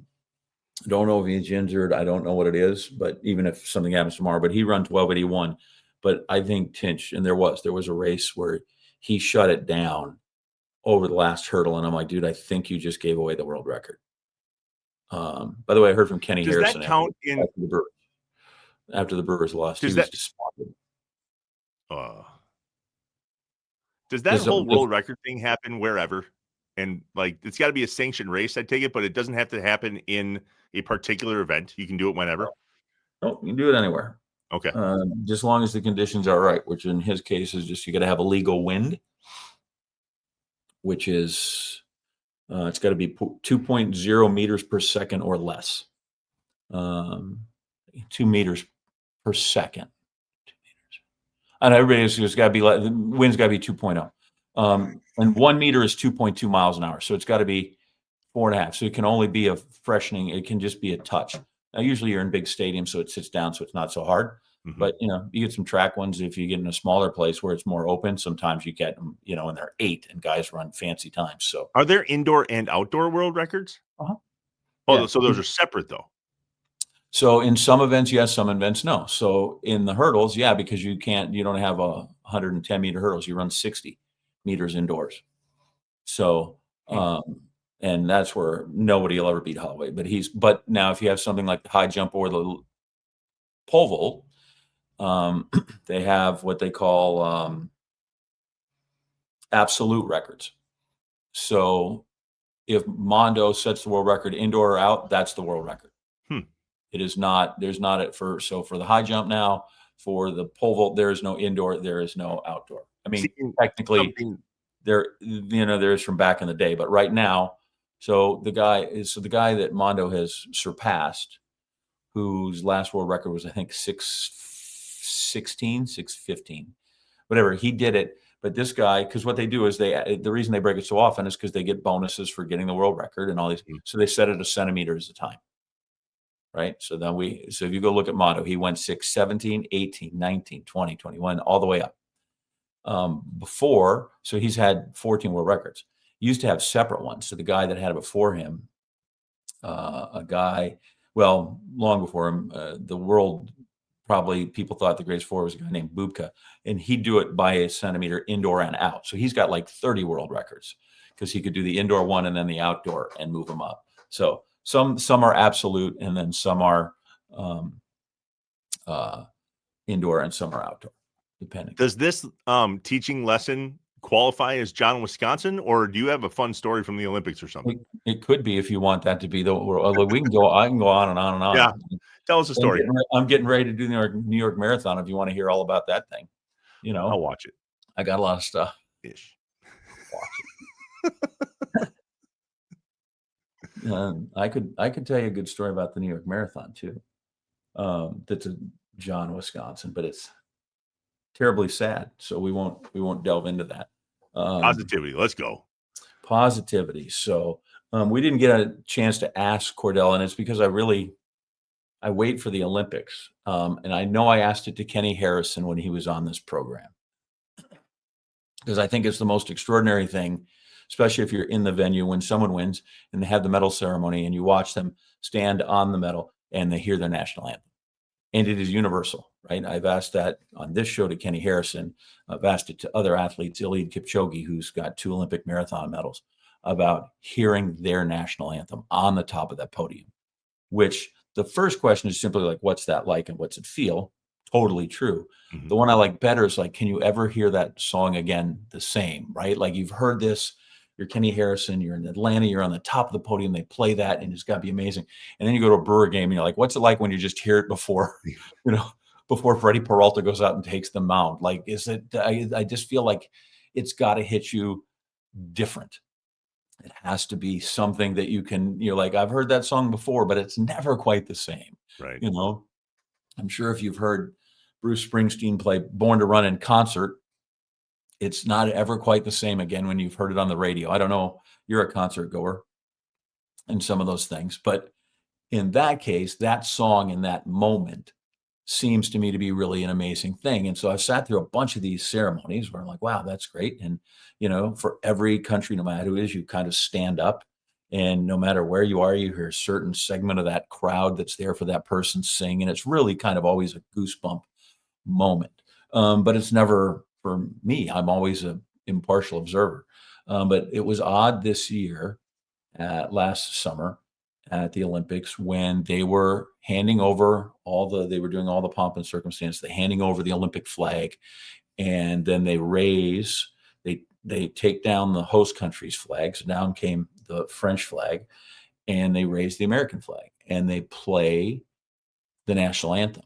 I don't know if he's injured. I don't know what it is, but even if something happens tomorrow, but he run 12:81. But I think Tinch, and there was a race where he shut it down over the last hurdle. And I'm like, dude, I think you just gave away the world record. By the way, I heard from Kenny Harrison. Does that count after the Brewers lost? Does he was despondent. Does that whole world record thing happen wherever? And like, it's got to be a sanctioned race, I take it, but it doesn't have to happen in a particular event. You can do it whenever. No, you can do it anywhere. Okay. Just as long as the conditions are right, which in his case is just you got to have a legal wind, which is it's got to be 2.0 meters per second or less. 2 meters per second. 2 meters. And everybody's just got to be like, the wind's got to be 2.0. And 1 meter is 2.2 miles an hour. So it's got to be 4.5. So it can only be a freshening. It can just be a touch. Now, usually you're in big stadiums, so it sits down, so it's not so hard. Mm-hmm. But, you get some track ones. If you get in a smaller place where it's more open, sometimes you get them, and they're 8 and guys run fancy times. So are there indoor and outdoor world records? Uh-huh. Oh, yeah. So those are separate though. So in some events, yes, some events, no. So in the hurdles, yeah, because you don't have 110 meter hurdles. You run 60 meters indoors. So, and that's where nobody will ever beat Holloway. But now if you have something like the high jump or the pole vault, they have what they call absolute records. So if Mondo sets the world record indoor or out, that's the world record. It is not, there's not it for the high jump now, for the pole vault, there is no indoor, there is no outdoor. I mean, technically there is from back in the day, but right now, so the guy that Mondo has surpassed, whose last world record was, I think, 6:15, whatever, he did it. But this guy, because what they do is the reason they break it so often is because they get bonuses for getting the world record and all these. So they set it a centimeter as a time. Right. So if you go look at Mondo, he went 6, 17, 18, 19, 20, 21, all the way up. Before, so he's had 14 world records. He used to have separate ones. So the guy that had it before him, long before him, the world, probably people thought the greatest forward was a guy named Bubka, and he'd do it by a centimeter indoor and out. So he's got like 30 world records because he could do the indoor one and then the outdoor and move them up. So some are absolute, and then some are indoor, and some are outdoor, depending. Does this teaching lesson qualify as John Wisconsin, or do you have a fun story from the Olympics or something? It could be, if you want that to be the. We can go. I can go on and on and on. Yeah, tell us a story. I'm getting ready to do the New York Marathon. If you want to hear all about that thing, I'll watch it. I got a lot of stuff. Ish. Watch it. I could tell you a good story about the New York Marathon too. That's a John Wisconsin, but it's terribly sad. So we won't delve into that. Positivity. Let's go. Positivity. So we didn't get a chance to ask Cordell, and it's because I wait for the Olympics. And I know I asked it to Kenny Harrison when he was on this program, because I think it's the most extraordinary thing, especially if you're in the venue when someone wins and they have the medal ceremony and you watch them stand on the medal and they hear their national anthem. And it is universal, right? I've asked that on this show to Kenny Harrison. I've asked it to other athletes, Eliud Kipchoge, who's got 2 Olympic marathon medals, about hearing their national anthem on the top of that podium, which the first question is simply like, what's that like and what's it feel? Totally true. Mm-hmm. The one I like better is like, can you ever hear that song again the same, right? Like, you've heard this, you're Kenny Harrison, you're in Atlanta, you're on the top of the podium, they play that, and it's got to be amazing. And then you go to a Brewer game and you're like, what's it like when you just hear it before, before Freddie Peralta goes out and takes the mound? Like, I just feel like it's got to hit you different. It has to be something that you're like, I've heard that song before, but it's never quite the same. Right. I'm sure if you've heard Bruce Springsteen play Born to Run in concert, it's not ever quite the same again when you've heard it on the radio. I don't know, you're a concert goer and some of those things, but in that case, that song in that moment seems to me to be really an amazing thing. And so I've sat through a bunch of these ceremonies where I'm like, wow, that's great. And, for every country, no matter who it is, you kind of stand up, and no matter where you are, you hear a certain segment of that crowd that's there for that person sing. And it's really kind of always a goosebump moment. But it's never, for me, I'm always an impartial observer. But it was odd this year, last summer at the Olympics, when they were handing over they were doing all the pomp and circumstance, they handing over the Olympic flag, and then they take down the host country's flags. Down came the French flag, and they raise the American flag, and they play the national anthem.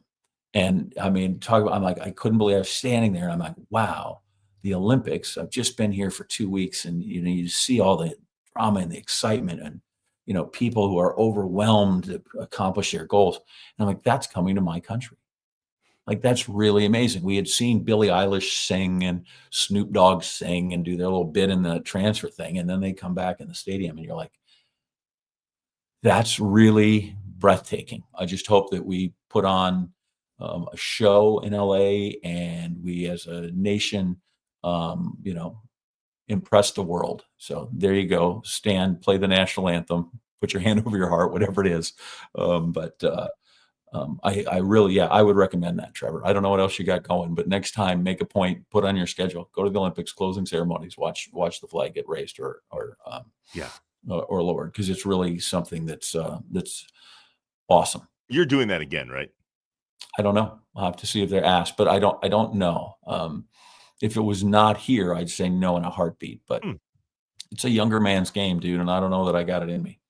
And I mean, I'm like, I couldn't believe I was standing there. And I'm like, wow, the Olympics, I've just been here for 2 weeks, and, you see all the drama and the excitement, and, people who are overwhelmed to accomplish their goals. And I'm like, that's coming to my country. Like, that's really amazing. We had seen Billie Eilish sing and Snoop Dogg sing and do their little bit in the transfer thing. And then they come back in the stadium, and you're like, that's really breathtaking. I just hope that we put on a show in LA, and we as a nation, impress the world. So there you go. Stand, play the national anthem, put your hand over your heart, whatever it is. I really, I would recommend that, Trevor. I don't know what else you got going, but next time, make a point, put on your schedule, go to the Olympics closing ceremonies, watch the flag get raised or lowered, because it's really something that's awesome. You're doing that again, right? I don't know. I'll have to see if they're asked, but I don't know. If it was not here, I'd say no in a heartbeat. But it's a younger man's game, dude, and I don't know that I got it in me.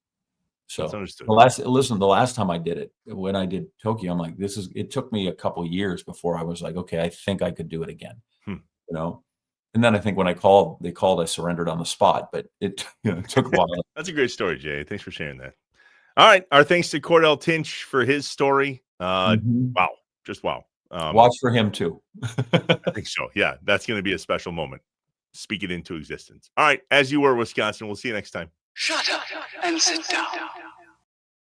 So That's understood. the last time I did it, when I did Tokyo, I'm like, it took me a couple years before I was like, okay, I think I could do it again. You know? And then I think when they called, I surrendered on the spot, but it took a while. That's a great story, Jay. Thanks for sharing that. All right. Our thanks to Cordell Tinch for his story. Wow. Just wow. Watch for him too. I think so. Yeah. That's going to be a special moment. Speak it into existence. All right. As you were, Wisconsin. We'll see you next time. Shut up and sit down.